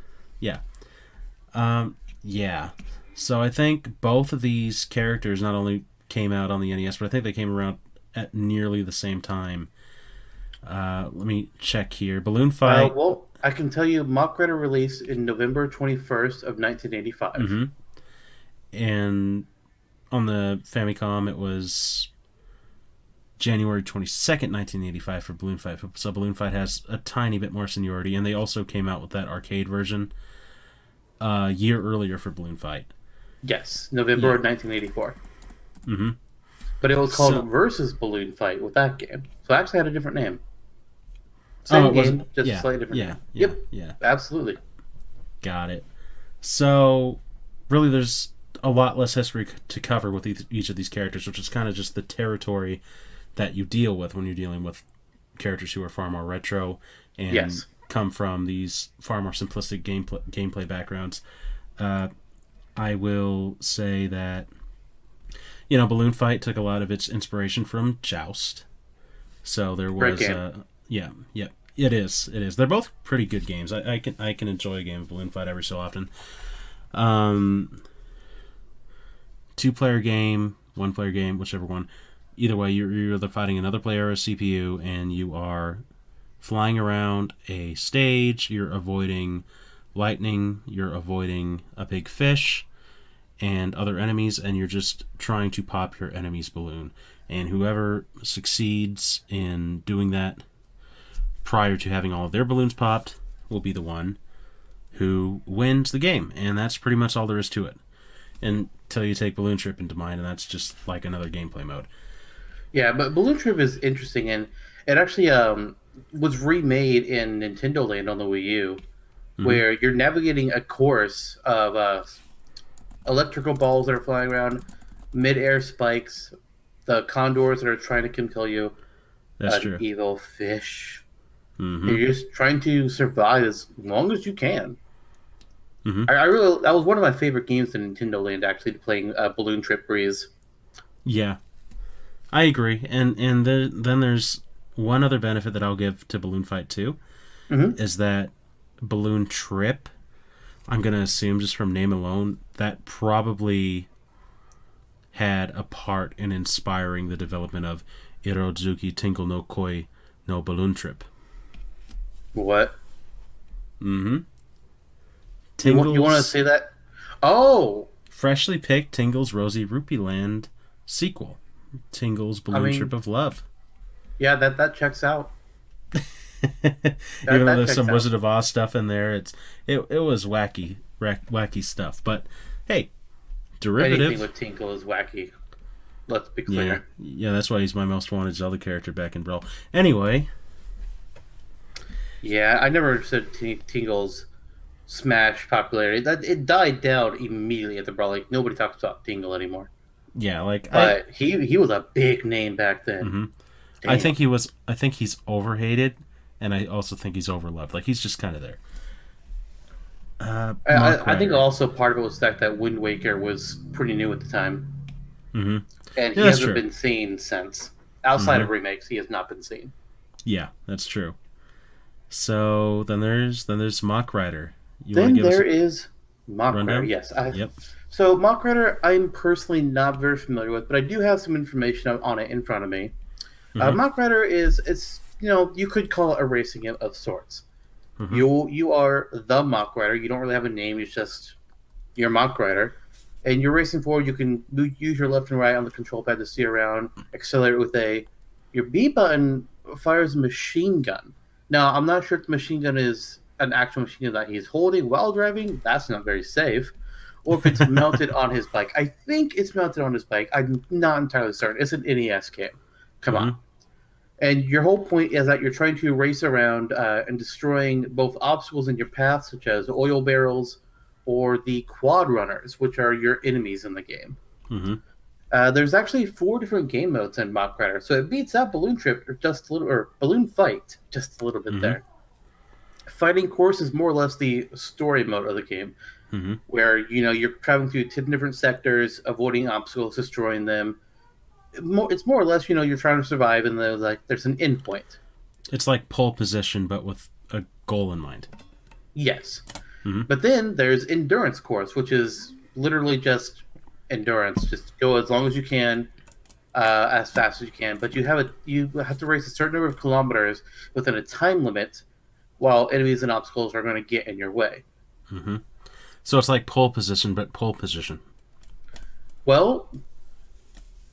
So I think both of these characters not only came out on the NES, but I think they came around at nearly the same time. Let me check here. Balloon Fight. I can tell you Mach Rider released in November 21st of 1985. Mm-hmm. And on the Famicom, it was January 22nd, 1985 for Balloon Fight. So Balloon Fight has a tiny bit more seniority, and they also came out with that arcade version a year earlier for Balloon Fight. Yes, November of 1984. Mm-hmm. But it was called Versus Balloon Fight with that game. So it actually had a different name. Same game, just a slightly different name. Yeah. Absolutely. Got it. So, really, there's a lot less history to cover with each of these characters, which is kind of just the territory that you deal with when you're dealing with characters who are far more retro and come from these far more simplistic gameplay backgrounds. I will say that, Balloon Fight took a lot of its inspiration from Joust. So there was... It is. They're both pretty good games. I can enjoy a game of Balloon Fight every so often. 2-player game, 1-player game, whichever one. Either way, you're either fighting another player or a CPU, and you are flying around a stage. You're avoiding lightning. You're avoiding a big fish and other enemies, and you're just trying to pop your enemy's balloon. And whoever succeeds in doing that prior to having all of their balloons popped will be the one who wins the game, and that's pretty much all there is to it. Until you take Balloon Trip into mind, and that's just like another gameplay mode. Yeah, but Balloon Trip is interesting, and it actually was remade in Nintendo Land on the Wii U, Mm-hmm. where you're navigating a course of electrical balls that are flying around, mid-air spikes, the condors that are trying to kill you, That's an true. evil fish. Mm-hmm. You're just trying to survive as long as you can. Mm-hmm. I really that was one of my favorite games in Nintendo Land actually playing Balloon Trip Breeze. Yeah, I agree. Then there's one other benefit that I'll give to Balloon Fight 2 Mm-hmm. is that Balloon Trip, I'm going to assume just from name alone, that probably had a part in inspiring the development of Irodzuki Tingle no Koi no Balloon Trip. What Mm-hmm. you want to Tingle's say that? Oh, freshly picked Tingle's Rosy Rupee Land sequel, Tingle's I Balloon Trip mean, of Love. yeah, that checks out. Even though That there's some checks out. Wizard of Oz stuff in there, it was wacky stuff. But hey, Anything derivative. with Tinkle is wacky. Let's be Yeah, clear. yeah, that's why he's my most wanted Zelda character back in Brawl. Anyway, Yeah, I never understood Tingle's Smash popularity. That it died down immediately at the Brawl. Like nobody talks about Tingle anymore. yeah, like But he was a big name back then. hmm I Damn. think he was. I think he's overhated, and I also think he's overloved. Like he's just kind of there. Mach I think Rider. also part of it was the fact that Wind Waker was pretty new at the time, hmm and Yeah, he that's hasn't true. been seen since. Outside hmm of remakes, he has not been seen. Yeah, that's true. So then there's Mach Rider. You want to Then give us there a is Mach Rider. rundown? Yes, Yep. so Mach Rider I'm personally not very familiar with, but I do have some information on it in front of me. hmm Mach Rider is it's you could call it a racing game of sorts. hmm You are the Mach Rider. You don't really have a name. It's just you're Mach Rider, and you're racing forward. You can use your left and right on the control pad to see around. Accelerate with a your B button fires a machine gun. Now I'm not sure if the machine gun is an actual machine gun that he's holding while driving. That's not very safe. Or if it's mounted on his bike. I think it's mounted on his bike. I'm not entirely certain. It's an NES game. Come on. hmm And your whole point is that you're trying to race around and destroying both obstacles in your path, such as oil barrels or the quad runners, which are your enemies in the game. hmm There's actually 4 different game modes in Mach Rider, so it beats out Balloon Trip or just a little, or Balloon Fight just a little bit hmm there. Fighting Course is more or less the story mode of the game, hmm where you're traveling through 10 different sectors, avoiding obstacles, destroying them. It's more or less you're trying to survive, and there's an end point. It's like pole position, but with a goal in mind. Yes. hmm But then there's endurance course, which is literally just endurance. Just go as long as you can, as fast as you can. But you have to race a certain number of kilometers within a time limit, while enemies and obstacles are going to get in your way. hmm So it's like pole position, but pole position. Well,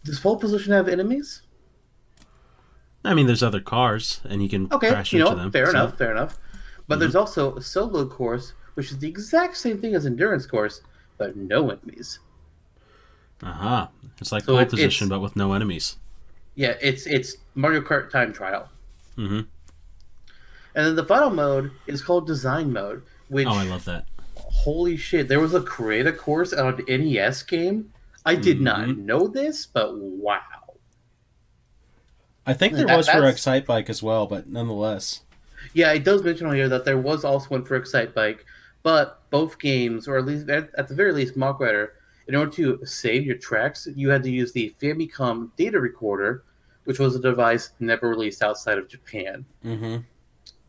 does pole position have enemies? I mean, there's other cars, and you can Okay, crash into them. fair So, enough, fair enough. But hmm there's also a solo course, which is the exact same thing as endurance course, but no enemies. aha, it's like So pole it's position, but with no enemies. yeah, it's Mario Kart Time Trial. hmm And then the final mode is called Design Mode, Oh, I which, love that. holy shit, there was a creative course on an NES game. I did not hmm know this, but wow. I think there That, was for that's, Excitebike as well, but nonetheless. yeah, it does mention on here that there was also one for Excite Bike, but both games, or at least at the very least, Mach Rider, in order to save your tracks, you had to use the Famicom data recorder, which was a device never released outside of Japan. hmm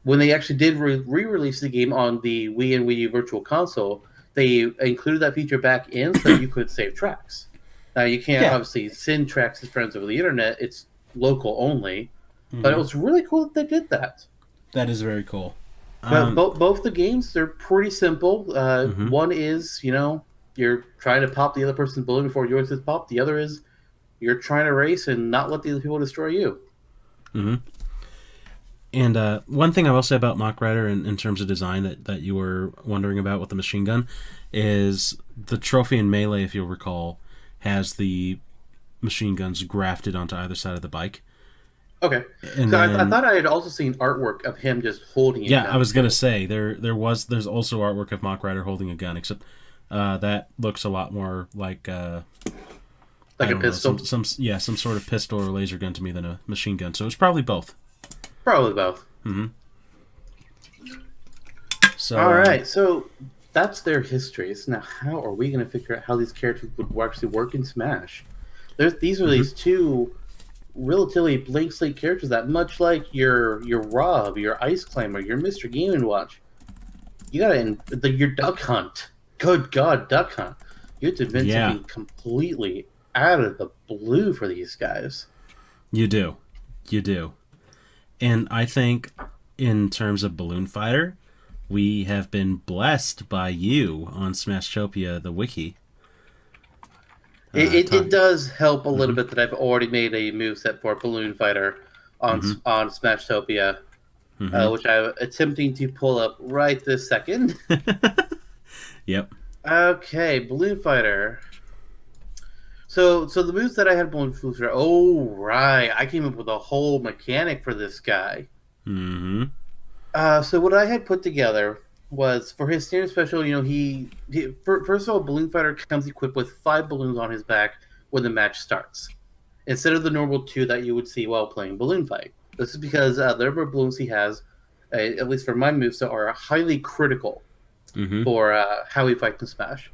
When they actually did re-release the game on the Wii and Wii U Virtual Console, they included that feature back in so that you could save tracks. Now you can't Yeah. obviously send tracks to friends over the internet; it's local only. But it hmm was really cool that they did that. That is very cool. But Um, both the games they're pretty simple. hmm One is you're trying to pop the other person's balloon before yours is popped. The other is you're trying to race and not let the other people destroy you. hmm And one thing I will say about Mach Rider in terms of design that you were wondering about with the machine gun is the trophy in Melee, if you'll recall, has the machine guns grafted onto either side of the bike. Okay, And so I then, thought I had also seen artwork of him just holding a yeah, I gun was gonna too, say there's also artwork of Mach Rider holding a gun, except that looks a lot more like like I a don't know, pistol. some sort of pistol or laser gun to me than a machine gun. So it's probably both. Probably both. So All right, so that's their histories. Now, how are we going to figure out how these characters would actually work in Smash? These are these two relatively blank slate characters that, much like your Rob, your Ice Climber, your Mr. Game and Watch, you gotta your Duck Hunt. Good God, Duck Hunt! You have to invent yeah, something completely out of the blue for these guys. you do, you do. And I think in terms of Balloon Fighter, we have been blessed by you on Smashtopia, the wiki. Talk. It does help a little Mm-hmm. bit that I've already made a move set for Balloon Fighter Mm-hmm. on Smashtopia, Mm-hmm. which I'm attempting to pull up right this second. Yep. Okay, Balloon Fighter. So the moves that I had Balloon Fighter. Oh right, I came up with a whole mechanic for this guy. Mm-hmm. So what I had put together was for his standard special. First of all, Balloon Fighter comes equipped with 5 balloons on his back when the match starts, instead of the normal 2 that you would see while playing Balloon Fight. This is because the number of balloons he has, at least for my moves, are highly critical Mm-hmm. for how he fights in Smash.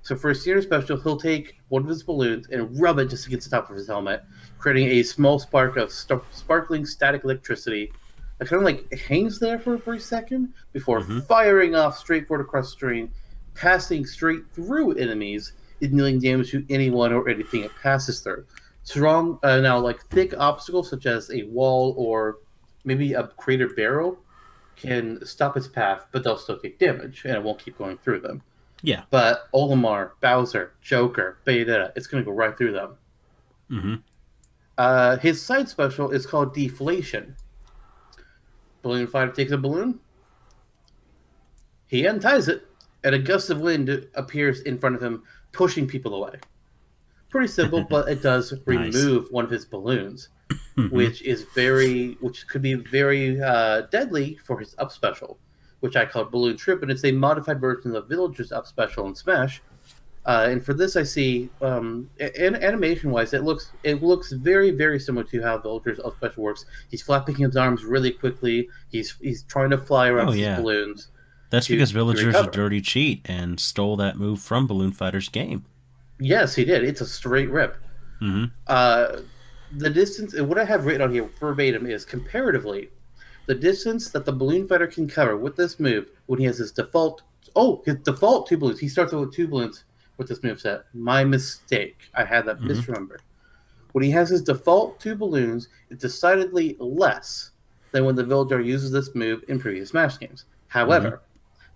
So for his standard special, he'll take one of his balloons and rub it just against the top of his helmet, creating a small spark of sparkling static electricity that kind of like hangs there for a brief second before Mm-hmm. firing off straightforward across the screen, passing straight through enemies and dealing damage to anyone or anything it passes through. Strong, now like thick obstacles such as a wall or maybe a crater barrel can stop its path, but they'll still take damage and it won't keep going through them. Yeah. But Olimar, Bowser, Joker, Bayonetta, it's going to go right through them. Mm-hmm. His side special is called Deflation. Balloon Fighter takes a balloon, he unties it, and a gust of wind appears in front of him, pushing people away. Pretty simple, but it does Nice. remove one of his balloons, Mm-hmm. which could be very deadly for his up special, which I call Balloon Trip, and it's a modified version of the Villager's up special in Smash. And for this, I see animation wise, it looks very very similar to how Villager's up special works. He's flapping his arms really quickly. He's trying to fly Oh around his yeah. balloons That's because to Villager's a recover. dirty cheat and stole that move from Balloon Fighter's game. Yes, he did. It's a straight rip. Mm-hmm. Uh, the distance, and what I have written on here verbatim is comparatively the distance that the balloon fighter can cover with this move when he has his default 2 balloons. He starts with 2 balloons with this move set. My mistake. I had that Mm-hmm. misremembered. When he has his default 2 balloons, it's decidedly less than when the villager uses this move in previous Smash games. Mm-hmm. However,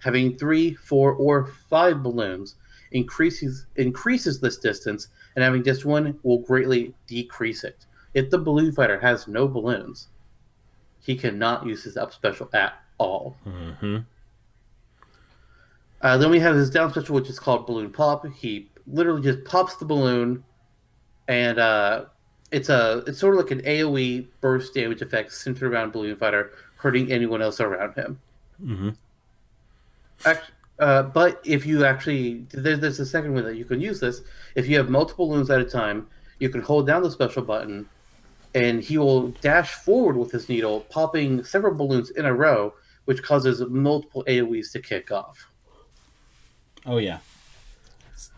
having 3, 4, or 5 balloons increases this distance, and having just one will greatly decrease it. If the balloon fighter has no balloons, he cannot use his up special at all. Mm-hmm. Then we have his down special, which is called Balloon Pop. He literally just pops the balloon, and it's sort of like an AOE burst damage effect centered around Balloon Fighter, hurting anyone else around him. Mm-hmm. But if you actually there's a second way that you can use this. If you have multiple balloons at a time, you can hold down the special button, and he will dash forward with his needle, popping several balloons in a row, which causes multiple AOE's to kick off. Oh yeah.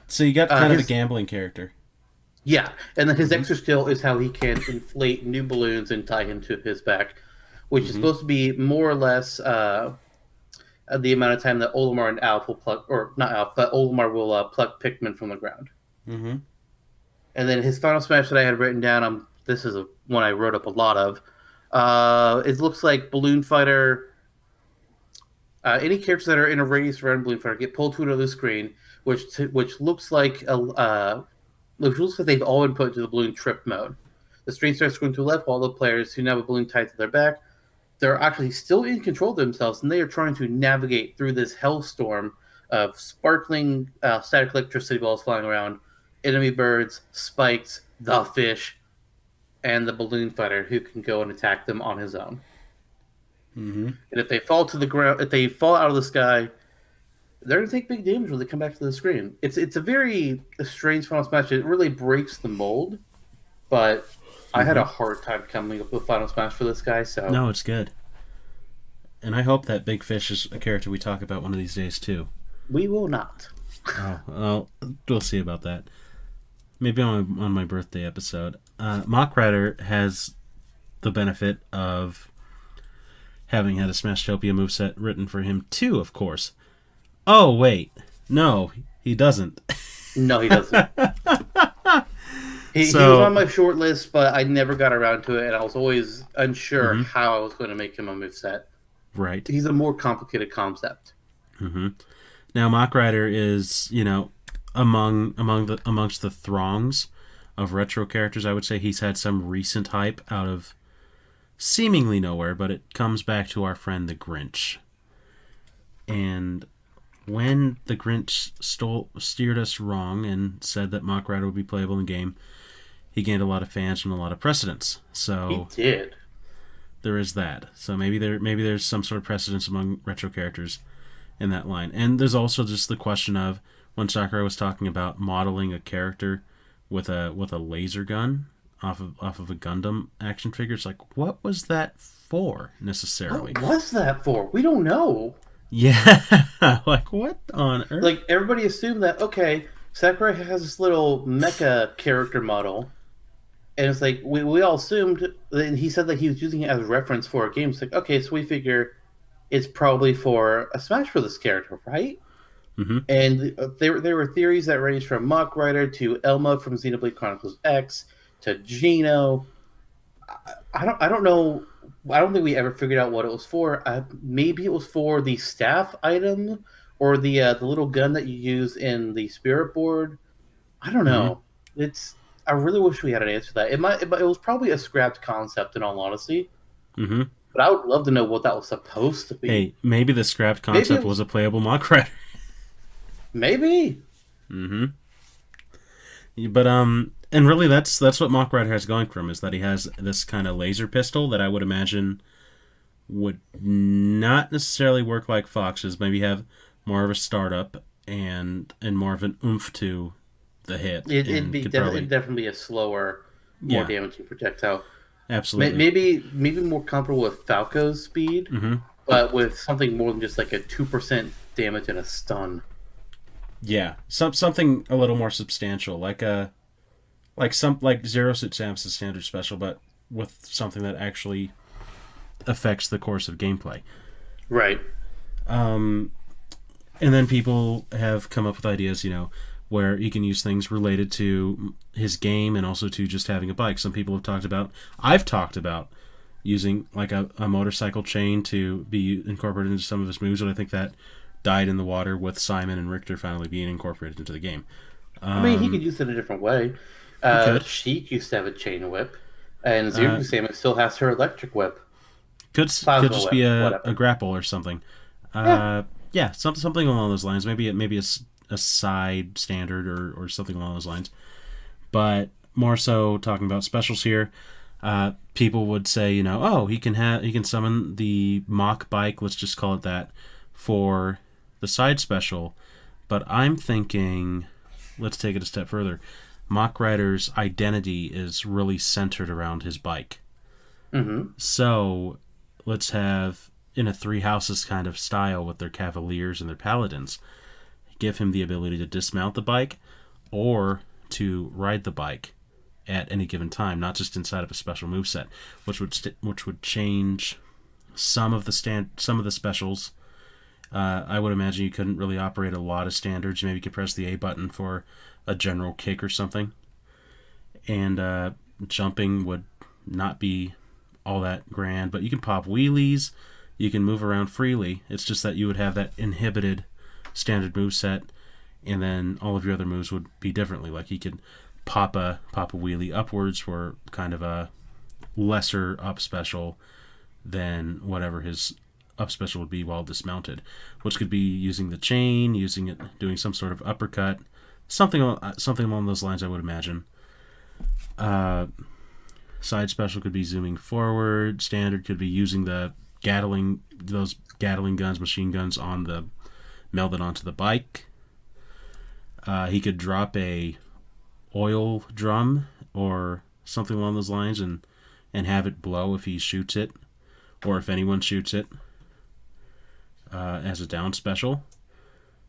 So you got kind of a His gambling character. Yeah, and then his Mm-hmm. extra skill is how he can inflate new balloons and tie him to his back, which is Mm-hmm. supposed to be more or less the amount of time that Olimar and Alf will pluck, or not Alf, but Olimar will pluck Pikmin from the ground. Mm-hmm. And then his final smash that I had written down, this is one I wrote up a lot of. It looks like Balloon Fighter. Any characters that are in a radius around Balloon Fighter get pulled to another screen, which looks like which looks like they've all been put into the balloon trip mode. The screen starts going to the left while the players who now have a balloon tied to their back they're actually still in control of themselves, and they are trying to navigate through this hellstorm of sparkling static electricity balls flying around, enemy birds, spikes, the fish, and the balloon fighter who can go and attack them on his own. Mm-hmm. And if they fall to the ground, if they fall out of the sky, they're going to take big damage when they come back to the screen. It's a very strange final smash. It really breaks the mold, but I had Mm-hmm. a hard time coming up with final smash for this guy. So No, it's good. And I hope that Big Fish is a character we talk about one of these days too. we will not. Oh, well, we'll see about that. Maybe on my birthday episode. Mach Rider has the benefit of having had a Smashtopia moveset written for him too, of course. Oh, wait. No, he doesn't. No, he doesn't. He was on my short list, but I never got around to it, and I was always unsure how I was going to make him a moveset. Right. He's a more complicated concept. Mm-hmm. Now, Mach Rider is, amongst the throngs of retro characters. I would say he's had some recent hype out of seemingly nowhere, but it comes back to our friend the Grinch. And when the Grinch steered us wrong and said that Mach Rider would be playable in game, he gained a lot of fans and a lot of precedence. So he did. there is that. So maybe there's some sort of precedence among retro characters in that line. And there's also just the question of when Sakurai was talking about modeling a character with a laser gun off of a Gundam action figure. It's like, what was that for necessarily? What was that for? We don't know. Yeah, like what on earth? Like everybody assumed that okay, Sakurai has this little mecha character model, and it's like we all assumed. And he said that he was using it as a reference for a game. It's like okay, so we figure it's probably for a Smash for this character, right? Mm-hmm. And there were theories that ranged from Mach Rider to Elma from Xenoblade Chronicles X to Jonno. I don't know. I don't think we ever figured out what it was for. Maybe it was for the staff item or the little gun that you use in the spirit board. I don't know. I really wish we had an answer to that. It was probably a scrapped concept in all honesty. Mm-hmm. But I would love to know what that was supposed to be. Hey, maybe the scrapped concept was a playable Mach Rider. Maybe. Mm-hmm. But and really that's what Mach Rider has going for him, is that he has this kind of laser pistol that I would imagine would not necessarily work like Fox's. Maybe have more of a startup and more of an oomph to the hit. It'd definitely be a slower, more damaging projectile. Absolutely. Maybe more comparable with Falco's speed, but with something more than just like a 2% damage and a stun. Yeah, something a little more substantial, like Zero Suit Samus's standard special, but with something that actually affects the course of gameplay. Right. And then people have come up with ideas, where you can use things related to his game and also to just having a bike. Some people have talked about, I've talked about using like a motorcycle chain to be incorporated into some of his moves, and I think that died in the water with Simon and Richter finally being incorporated into the game. I mean, he could use it a different way. Sheik used to have a chain whip, and Zero Samus still has her electric whip. Could just be a grapple or something. Yeah, something along those lines. Maybe a side standard or something along those lines. But more so talking about specials here. People would say, he can summon the Mach bike. Let's just call it that for the side special. But I'm thinking, let's take it a step further. Mach Rider's identity is really centered around his bike. Mm-hmm. So let's have, in a Three Houses kind of style with their Cavaliers and their Paladins, give him the ability to dismount the bike or to ride the bike at any given time, not just inside of a special moveset, which would change some of the specials. I would imagine you couldn't really operate a lot of standards. Maybe you could press the A button for a general kick or something. And jumping would not be all that grand, but you can pop wheelies, you can move around freely. It's just that you would have that inhibited standard moveset, and then all of your other moves would be differently. Like you could pop a wheelie upwards for kind of a lesser up special than whatever his up special would be while dismounted, which could be using the chain, using it, doing some sort of uppercut, something along those lines, I would imagine. Side special could be zooming forward. Standard could be using those Gatling guns, machine guns melded onto the bike. He could drop a oil drum or something along those lines and have it blow if he shoots it, or if anyone shoots it, as a down special.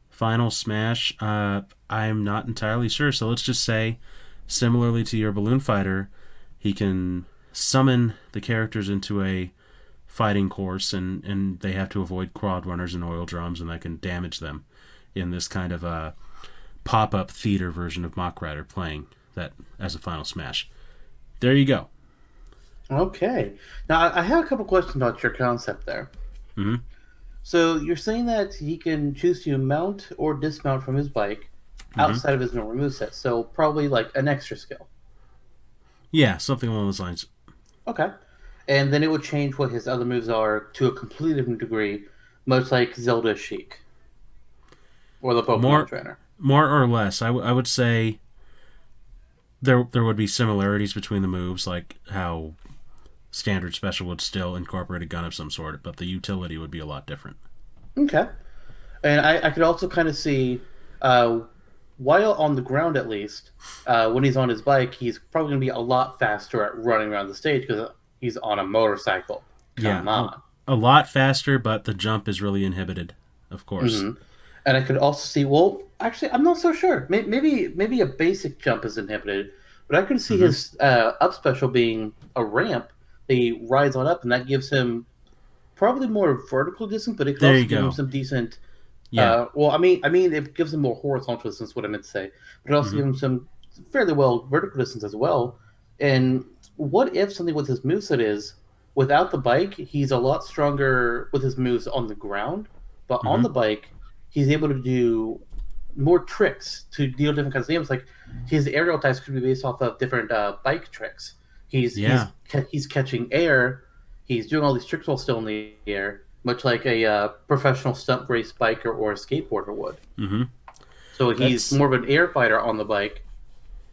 Final smash, I'm not entirely sure, so let's just say, similarly to your balloon fighter, he can summon the characters into a fighting course, and they have to avoid quad runners and oil drums, and that can damage them in this kind of a pop-up theater version of Mach Rider, playing that as a final smash. There you go. Okay. Now, I have a couple questions about your concept there. Mm-hmm. So you're saying that he can choose to mount or dismount from his bike outside of his normal moveset, so probably like an extra skill. Yeah, something along those lines. Okay. And then it would change what his other moves are to a completely different degree, much like Zelda Sheik or the Pokemon trainer. More or less, I would say there would be similarities between the moves, like how standard special would still incorporate a gun of some sort, but the utility would be a lot different. Okay. And I could also kind of see, while on the ground at least, when he's on his bike, he's probably going to be a lot faster at running around the stage because he's on a motorcycle. Come on. A lot faster, but the jump is really inhibited, of course. Mm-hmm. And I could also see, well, actually, I'm not so sure. Maybe a basic jump is inhibited, but I could see his up special being a ramp that he rides on up, and that gives him probably more vertical distance, but it could also give him some decent. Yeah. I mean, it gives him more horizontal distance. What I meant to say, but it also gives him some fairly well vertical distance as well. And what if something with his moveset is without the bike, he's a lot stronger with his moves on the ground, but on the bike, he's able to do more tricks to deal different kinds of damage. Like his aerial attacks could be based off of different bike tricks. He's catching air. He's doing all these tricks while still in the air, much like a professional stunt race biker or a skateboarder would. Mm-hmm. So he's more of an air fighter on the bike,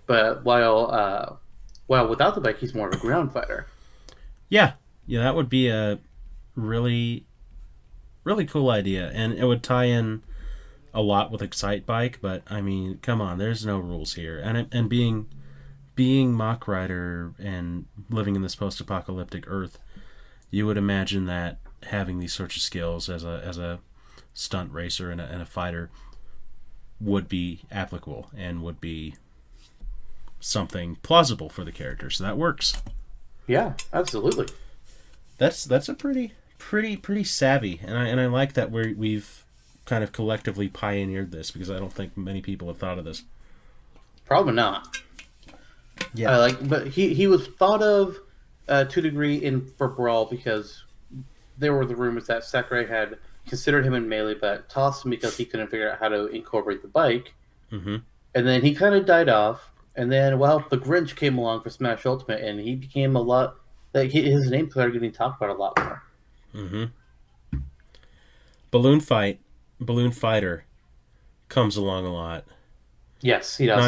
but while without the bike, he's more of a ground fighter. Yeah, that would be a really, really cool idea, and it would tie in a lot with Excite Bike. But I mean, come on, there's no rules here, and being Mach Rider and living in this post-apocalyptic Earth, you would imagine that having these sorts of skills as a stunt racer and a fighter would be applicable and would be something plausible for the character. So that works. Yeah, absolutely. That's a pretty savvy, and I like that we've kind of collectively pioneered this, because I don't think many people have thought of this. Probably not. Yeah, but he was thought of to a degree for Brawl, because there were the rumors that Sakurai had considered him in Melee, but tossed him because he couldn't figure out how to incorporate the bike. Mm-hmm. And then he kind of died off. And then, the Grinch came along for Smash Ultimate, and he became a lot. Like his name started getting talked about a lot more. Mm-hmm. Balloon Fighter comes along a lot. Yes, he does.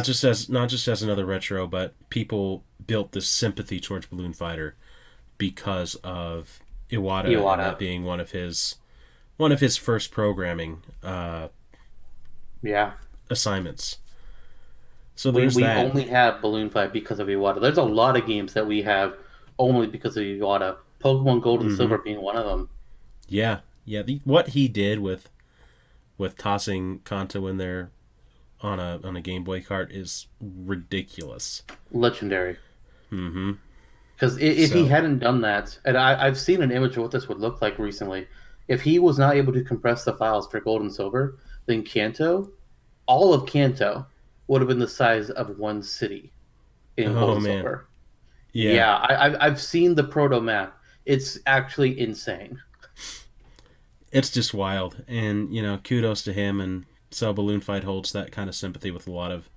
Not just as another retro, but people built this sympathy towards Balloon Fighter because of Iwata. And that being one of his first programming assignments. So we only have Balloon Fight because of Iwata. There's a lot of games that we have only because of Iwata. Pokemon Gold and Silver being one of them. Yeah. What he did with tossing Kanto in there on a Game Boy cart is ridiculous. Legendary. Mm-hmm. Because if he hadn't done that, and I've seen an image of what this would look like recently, if he was not able to compress the files for Gold and Silver, then all of Kanto would have been the size of one city in Gold and Silver. Yeah, I've seen the proto map. It's actually insane. It's just wild, and kudos to him. And so Balloon Fight holds that kind of sympathy with a lot of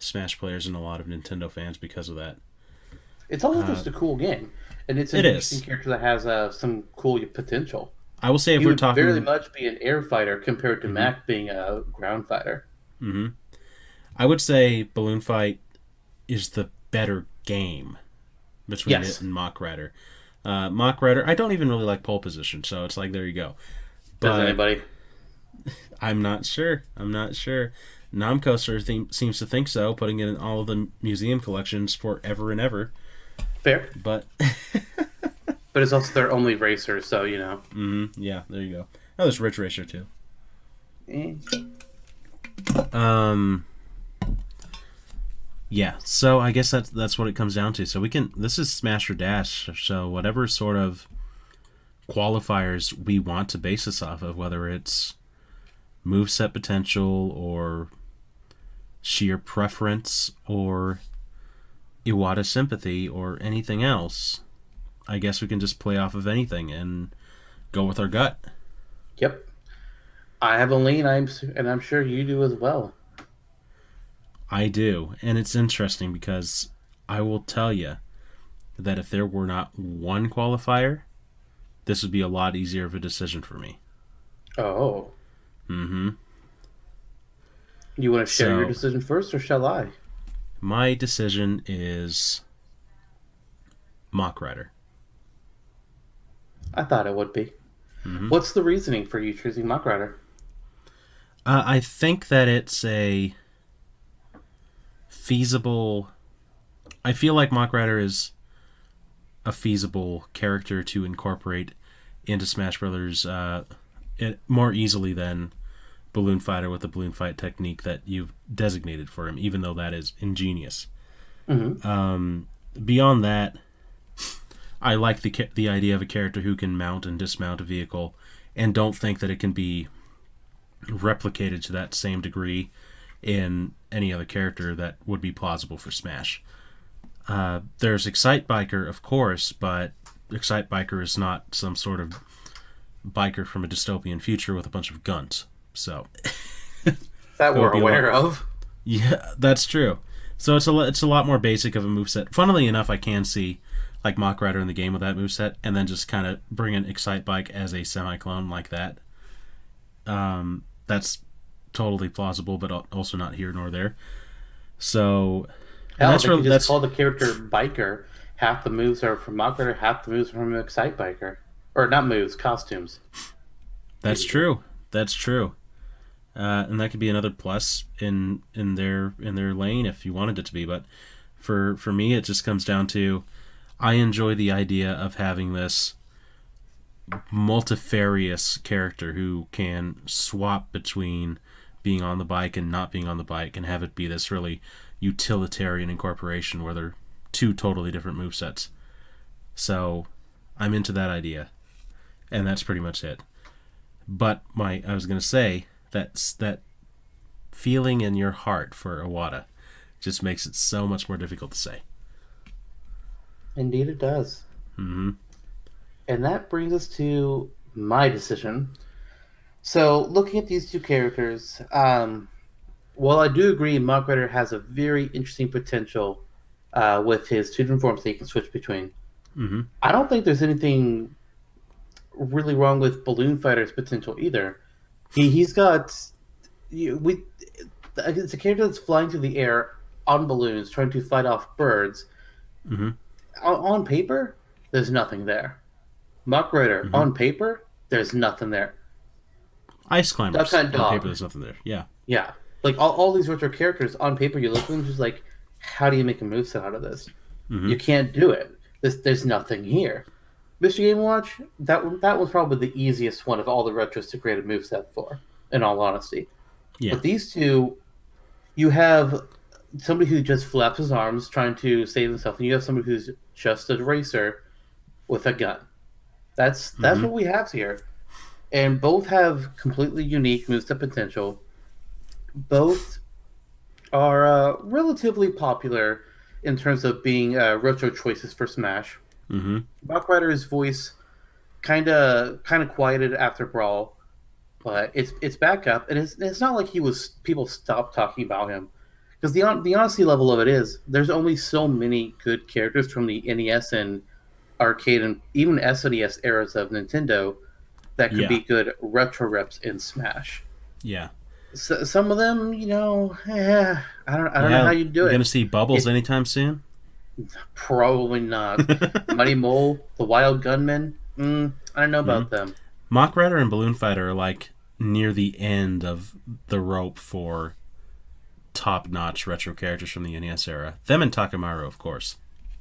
Smash players and a lot of Nintendo fans because of that. It's also Uh, just a cool game, and it's it an interesting is. character that has some cool potential. I will say if He we're would very talking, much be an air fighter compared to hmm Mac being a ground fighter. hmm I would say Balloon Fight is the better game between it Yes. and Mach Rider. Mach Rider, I don't even really like pole position, so it's like there you go. Does But anybody? I'm not sure. I'm not sure. Namco sort of seems to think so, putting it in all of the museum collections forever and ever. Fair. But But it's also their only racer, so you know. yeah, there you go. Oh, there's Ridge Racer too. Eh. Um, yeah. So I guess that's what it comes down to. So we can. This is Smash or Dash. So whatever sort of qualifiers we want to base this off of, whether it's moveset potential or sheer preference or Iwata sympathy or anything else, I guess we can just play off of anything and go with our gut. Yep. I have a lean. And I'm sure you do as well. I do. And it's interesting because I will tell you that if there were not one qualifier, this would be a lot easier of a decision for me. Oh, Mm-hmm. you want to share your So decision first, or shall I? my decision is Mach Rider. I thought it would be. Mm-hmm. What's the reasoning for you choosing Mach Rider? I think that it's a feasible. I feel like Mach Rider is a feasible character to incorporate into Smash Brothers more easily than Balloon Fighter with the Balloon Fight technique that you've designated for him, even though that is ingenious. Mm-hmm. Beyond that, I like the idea of a character who can mount and dismount a vehicle, and don't think that it can be replicated to that same degree in any other character that would be plausible for Smash. There's Excite Biker, of course, but Excite Biker is not some sort of biker from a dystopian future with a bunch of guns. So That it we're would be a lot. aware of. Yeah, that's true. So it's a lot more basic of a moveset. Funnily enough, I can see like Mach Rider in the game with that moveset, and then just kind of bring in Excite Bike as a semi clone like that. That's totally plausible, but also not here nor there. So, and Hell, that's they could really just that's call the character Biker. Half the moves are from Mach Rider, half the moves are from Excite Biker. Or not moves, costumes. that's true. That's true. And that could be another plus in their lane if you wanted it to be. But for me, it just comes down to I enjoy the idea of having this multifarious character who can swap between being on the bike and not being on the bike and have it be this really utilitarian incorporation where they're two totally different movesets. So I'm into that idea, and that's pretty much it. But I was gonna say that feeling in your heart for Iwata just makes it so much more difficult to say. Indeed, it does. Mm-hmm. And that brings us to my decision. So, looking at these two characters, while I do agree Mach Rider has a very interesting potential with his two different forms that he can switch between, Mm-hmm. I don't think there's anything really wrong with Balloon Fighter's potential either. He's got we it's a character that's flying through the air on balloons trying to fight off birds. Mm-hmm. On paper, there's nothing there. Mach Rider, Mm-hmm. on paper, there's nothing there. Ice Duck climbers Hunt on paper. Dog, There's nothing there. Yeah. yeah. Like all these retro characters on paper, you look at them just like, how do you make a moveset out of this? Mm-hmm. You can't do it. There's nothing here. Mr. Game Watch, that was probably the easiest one of all the retros to create a moveset for, in all honesty. Yeah. But these two, you have somebody who just flaps his arms trying to save himself, and you have somebody who's just a racer with a gun. That's Mm-hmm. what we have here. And both have completely unique moveset potential. Both are relatively popular in terms of being retro choices for Smash. Mm-hmm. Rock Rider's voice kind of quieted after Brawl, but it's back up, and it's not like he was people stopped talking about him. because the honesty level of it is there's only so many good characters from the NES and arcade and even SNES eras of Nintendo that could Yeah, be good retro reps in Smash. yeah, So, some of them, I don't know how yeah. you do You gonna it. see Bubbles It anytime soon? probably not. Mighty Mole, the Wild Gunman. I don't know Hmm. about them. Mach Rider and Balloon Fighter are like near the end of the rope for top-notch retro characters from the NES era. Them and Takamaru, of course.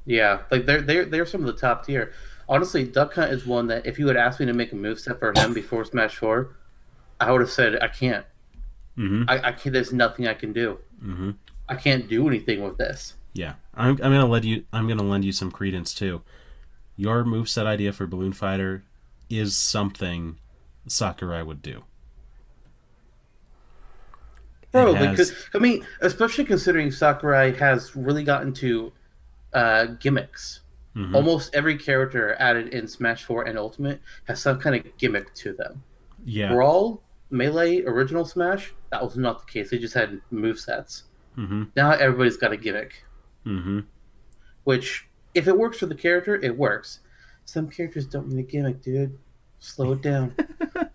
Yeah, like they're some of the top tier. Honestly, Duck Hunt is one that if you had asked me to make a moveset for him before Smash Four, I would have said I can't. Mm-hmm. I can't. There's nothing I can do. Mm-hmm. I can't do anything with this. Yeah, I'm gonna let you. I'm gonna lend you some credence too. Your moveset idea for Balloon Fighter is something Sakurai would do. It Probably, cause, has. I mean, especially considering Sakurai has really gotten to gimmicks. Mm-hmm. Almost every character added in Smash Four and Ultimate has some kind of gimmick to them. Yeah. Brawl, Melee, Original Smash, that was not the case. They just had move sets. Mm-hmm. Now everybody's got a gimmick, Mm-hmm. which if it works for the character, it works. Some characters don't need a gimmick, dude. Slow it down.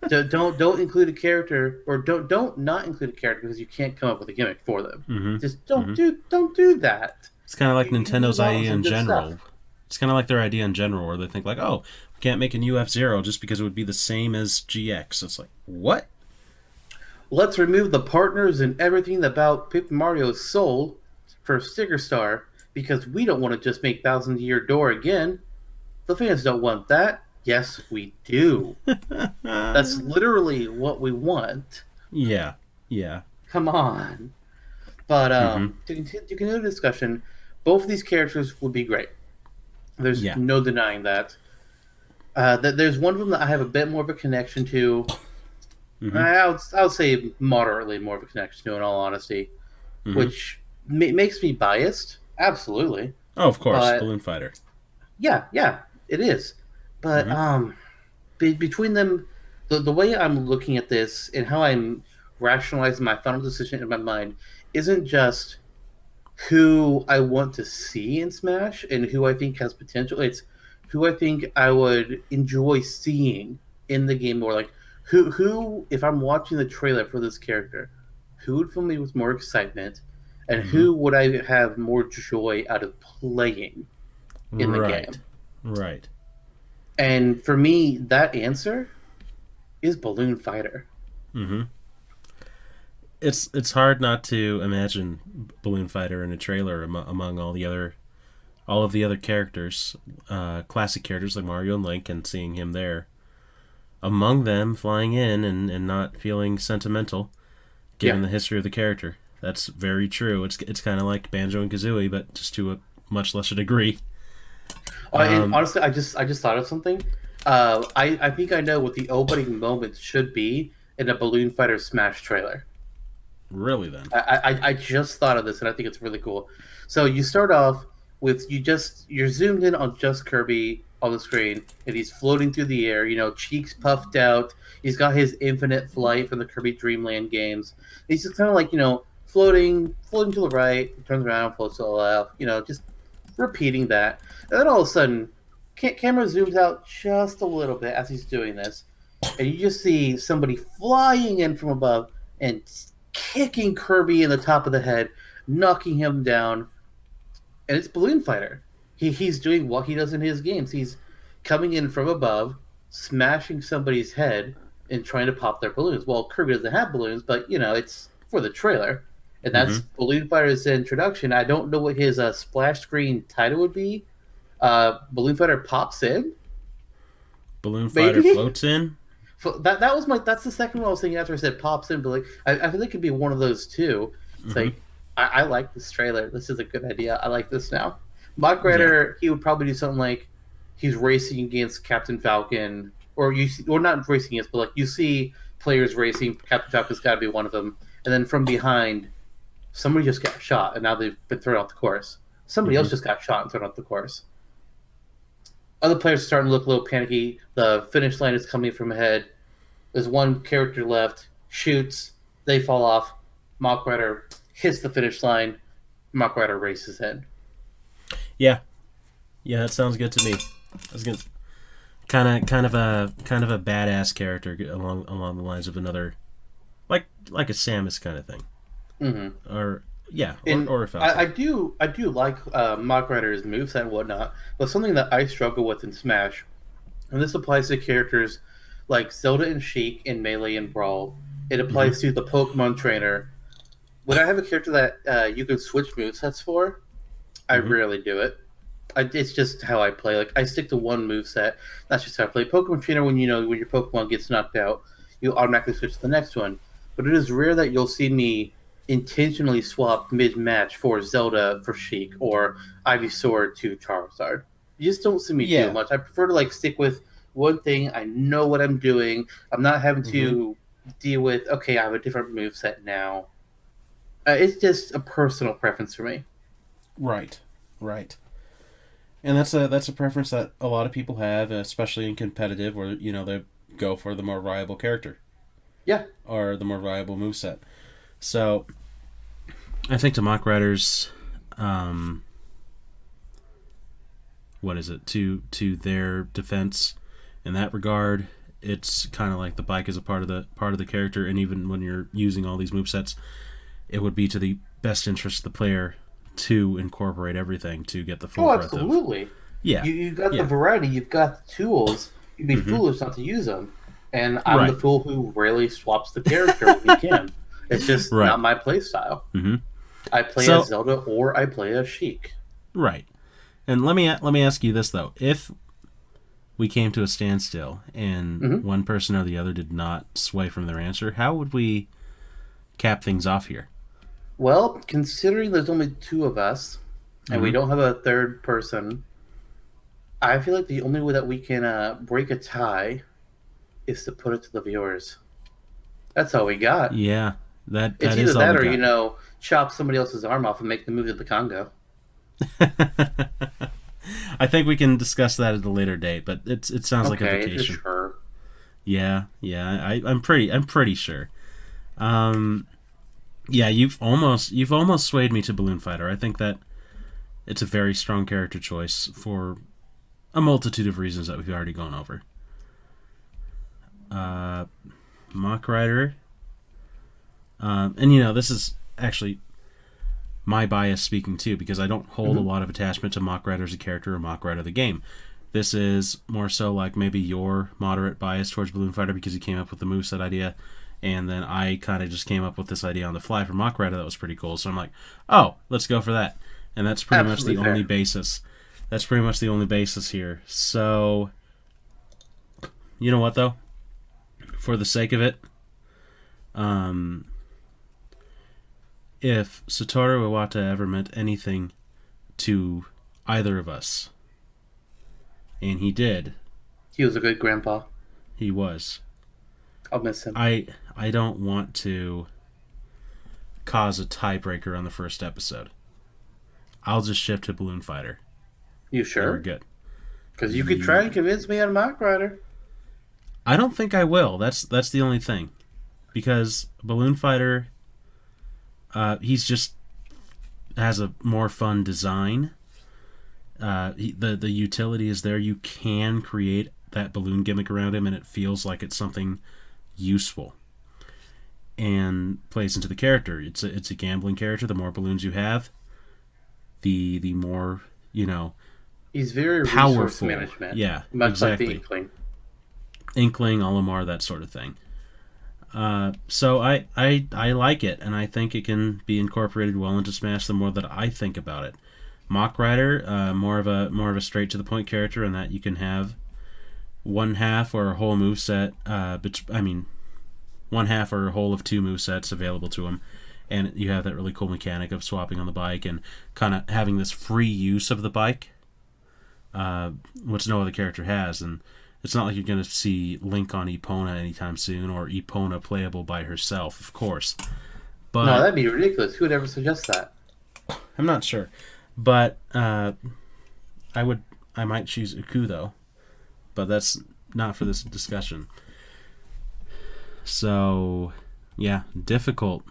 Don't include a character, or don't not include a character because you can't come up with a gimmick for them. Mm-hmm. Just Mm-hmm. don't do that. It's kind of like You Nintendo's move on with idea some in good general. stuff. It's kind of like their idea in general, where they think like, "Oh, we can't make a new F Zero just because it would be the same as GX." It's like, what? Let's remove the partners and everything about Paper Mario's soul for Sticker Star because we don't want to just make Thousand Year Door again. The fans don't want that. Yes, we do. That's literally what we want. Yeah. Yeah. Come on. But Mm-hmm. to continue the discussion, both of these characters would be great. There's Yeah. no denying that. There's one of them that I have a bit more of a connection to. Mm-hmm. I would say moderately more of a connection to, in all honesty, Mm-hmm. which makes me biased. Absolutely, Oh, of course, but Balloon Fighter. yeah, it is. But Mm-hmm. between them, the way I'm looking at this and how I'm rationalizing my final decision in my mind isn't just who I want to see in Smash and who I think has potential. It's who I think I would enjoy seeing in the game more. Like who if I'm watching the trailer for this character, who would fill me with more excitement, and Mm-hmm. who would I have more joy out of playing in the Right. game? Right. And for me, that answer is Balloon Fighter. Mm-hmm. It's hard not to imagine Balloon Fighter in a trailer among all of the other characters, classic characters like Mario and Link, and seeing him there among them, flying in and not feeling sentimental, Yeah. given the history of the character. That's very true. It's kind of like Banjo and Kazooie, but just to a much lesser degree. And Um, honestly, I just thought of something. I think I know what the opening moments should be in a Balloon Fighter Smash trailer. really, then. I just thought of this, and I think it's really cool. So you start off with you're zoomed in on just Kirby on the screen, and he's floating through the air. You know, cheeks puffed out. He's got his infinite flight from the Kirby Dreamland games. He's just kind of like floating to the right, turns around, floats to the left. You know, just repeating that. And then all of a sudden, camera zooms out just a little bit as he's doing this, and you just see somebody flying in from above and kicking Kirby in the top of the head, knocking him down. And it's Balloon Fighter. He's doing what he does in his games. He's coming in from above, smashing somebody's head, and trying to pop their balloons. Well, Kirby doesn't have balloons, but it's for the trailer. And that's Mm-hmm. Balloon Fighter's introduction. I don't know what his splash screen title would be. Balloon Fighter pops in, Balloon Fighter maybe. floats in. That was that's the second one I was thinking after I said pops in, but like I feel like it could be one of those two. It's Mm-hmm. like I like this trailer. This is a good idea. I like this now. Mach Yeah. Rider, he would probably do something like he's racing against Captain Falcon, or not racing against, but like you see players racing. Captain Falcon's got to be one of them, and then from behind, somebody just got shot, and now they've been thrown off the course. Somebody Mm-hmm. else just got shot and thrown off the course. Other players are starting to look a little panicky. The finish line is coming from ahead. There's one character left, shoots, they fall off. Mach Rider hits the finish line, Mach Rider races in. Yeah, yeah, that sounds good to me. I was gonna kind of a badass character along the lines of another like a Samus kind of thing, Mm-hmm. or yeah, And or a Falcon. I do like Mach Rider's moveset and whatnot, but something that I struggle with in Smash, and this applies to characters like Zelda and Sheik in Melee and Brawl. It Mm-hmm. applies to the Pokemon Trainer. When I have a character that you can switch movesets for, I Mm-hmm. rarely do it. It's just how I play. Like I stick to one move set. That's just how I play. Pokemon Trainer, when you know when your Pokemon gets knocked out, you automatically switch to the next one. But it is rare that you'll see me intentionally swap mid match for Zelda for Sheik or Ivysaur to Charizard. You just don't see me do it Yeah. much. I prefer to like stick with one thing. I know what I'm doing. I'm not having Mm-hmm. to deal with okay, I have a different move set now. It's just a personal preference for me. Right. Right. And that's a preference that a lot of people have, especially in competitive, where they go for the more viable character Yeah. or the more viable moveset. So I think to Mach Riders, um, what is it to their defense in that regard? It's kind of like the bike is a part of the character, and even when you're using all these movesets, it would be to the best interest of the player to incorporate everything to get the full Oh, breadth of. absolutely. Yeah, You got the yeah. variety. You've got the tools. You'd be Mm-hmm. foolish not to use them. And I'm the Right. fool who rarely swaps the character when he can. It's just Right. not my play style. Mm-hmm. I play as So Zelda or I play as Sheik. right. And let me ask you this though: if we came to a standstill and Hmm. one person or the other did not sway from their answer, how would we cap things off here? Well, considering there's only two of us and we Mm-hmm. don't have a third person, I feel like the only way that we can break a tie is to put it to the viewers. That's all we got. Yeah, that It's that either is all that we or, got. chop somebody else's arm off and make them move to the Congo. I think we can discuss that at a later date, but it sounds like a Okay, vacation. sure. Yeah, yeah, I'm pretty sure. Um, yeah, you've almost swayed me to Balloon Fighter. I think that it's a very strong character choice for a multitude of reasons that we've already gone over. Uh, Mach Rider, and this is actually my bias speaking too, because I don't hold a Hmm. lot of attachment to Mach Rider as a character or Mach Rider the game. This is more so like maybe your moderate bias towards Balloon Fighter because you came up with the moveset idea, and then I kind of just came up with this idea on the fly for Mach Rider that was pretty cool. So I'm like, oh, let's go for that, and that's pretty much the Absolutely only fair. basis. That's pretty much the only basis here. So you know what though, for the sake of it, um, if Satoru Iwata ever meant anything to either of us, and he did, He was a good grandpa. he was. I'll miss him. I don't want to cause a tiebreaker on the first episode. I'll just shift to Balloon Fighter, You and we're sure? good. Because you could try Ye- and convince me on Mach Rider. I don't think I will. That's the only thing, because Balloon Fighter, he's just has a more fun design. The utility is there. You can create that balloon gimmick around him, and it feels like it's something useful and plays into the character. It's a gambling character. The more balloons you have, the more He's very resource powerful. management, Yeah, much like the exactly. Inkling. Inkling, Olimar, that sort of thing. So I like it, and I think it can be incorporated well into Smash. The more that I think about it, Mach Rider, more of a straight to the point character, in that you can have one half or a whole move set. One half or a whole of two move sets available to him, and you have that really cool mechanic of swapping on the bike and kind of having this free use of the bike, which no other character has. And it's not like you're going to see Link on Epona anytime soon, or Epona playable by herself, of course. No, But that'd be ridiculous. Who would ever suggest that? I'm not sure. But I would, I might choose Uku though. But that's not for this discussion. So, yeah, difficult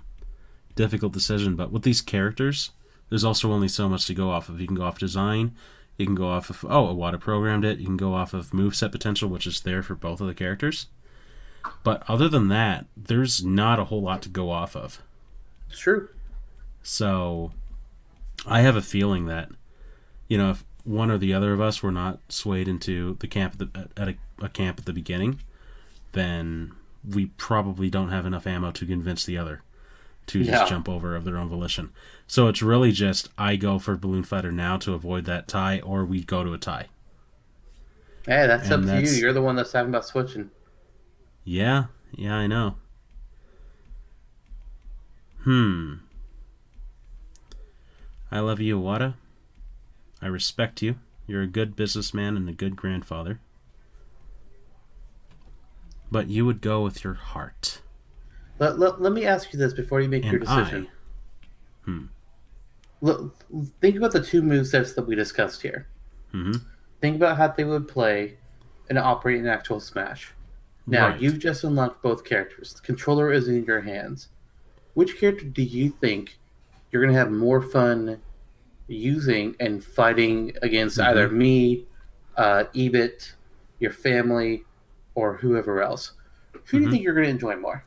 difficult decision. But with these characters, there's also only so much to go off of. You can go off design. You can go off of, Iwata programmed it. You can go off of moveset potential, which is there for both of the characters. But other than that, there's not a whole lot to go off of. It's true. So I have a feeling that, if one or the other of us were not swayed into the camp at a camp at the beginning, then we probably don't have enough ammo to convince the other to just jump over of their own volition. So it's really just I go for Balloon Fighter now to avoid that tie, or we go to a tie. Hey, that's up to you. You're the one that's talking about switching. Yeah, I know. I love you, Iwata. I respect you. You're a good businessman and a good grandfather. But you would go with your heart. Let me ask you this before you make your decision. Look, think about the two movesets that we discussed here. Mm-hmm. Think about how they would play and operate in actual Smash. Now, you've just unlocked both characters. The controller is in your hands. Which character do you think you're going to have more fun using and fighting against either me, Ebit, your family, or whoever else? Who do you think you're going to enjoy more?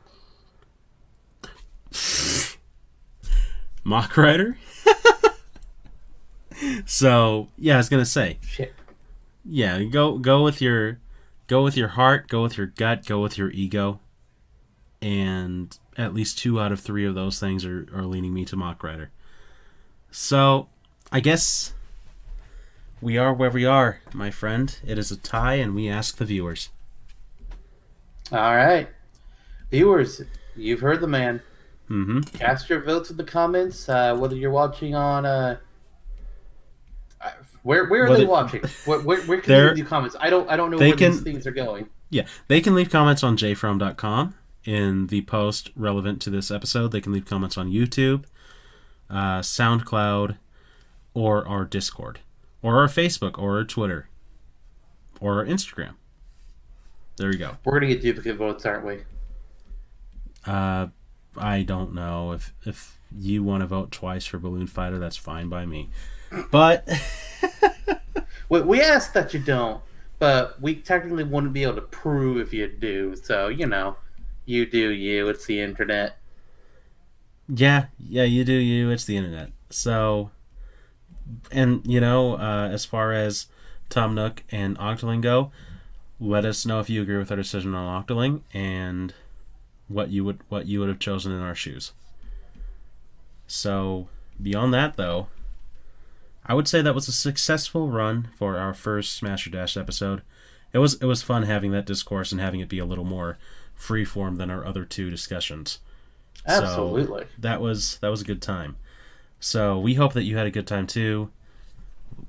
Mach Rider? So, I was going to say. Shit. Yeah, go with your heart, go with your gut, go with your ego. And at least 2 out of 3 of those things are leaning me to Mach Rider. So, I guess we are where we are, my friend. It is a tie, and we ask the viewers. All right. Viewers, you've heard the man. Mm-hmm. Cast your votes in the comments, whether you're watching on... Where are they watching? Where can they leave comments? I don't know where these things are going. Yeah, they can leave comments on jfrom.com in the post relevant to this episode. They can leave comments on YouTube, SoundCloud, or our Discord, or our Facebook, or our Twitter, or our Instagram. There you go. We're gonna get duplicate votes, aren't we? I don't know. If you want to vote twice for Balloon Fighter, that's fine by me. But we ask that you don't, but we technically wouldn't be able to prove if you do. So, you do you. It's the internet. Yeah, you do you. It's the internet. So, and as far as Tom Nook and Octoling go, let us know if you agree with our decision on Octoling and what you would have chosen in our shoes. So, beyond that, though, I would say that was a successful run for our first Smash or Dash episode. It was fun having that discourse and having it be a little more freeform than our other 2 discussions. Absolutely. So that was a good time. So we hope that you had a good time too.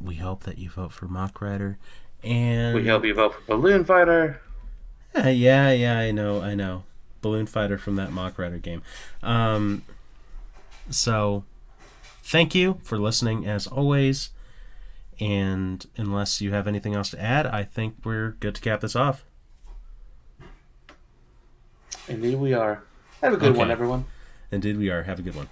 We hope that you vote for Mach Rider, and we hope you vote for Balloon Fighter. Yeah, I know. Balloon Fighter from that Mach Rider game. So thank you for listening as always. And unless you have anything else to add, I think we're good to cap this off. Indeed we are. Have a good one, everyone. Indeed we are. Have a good one.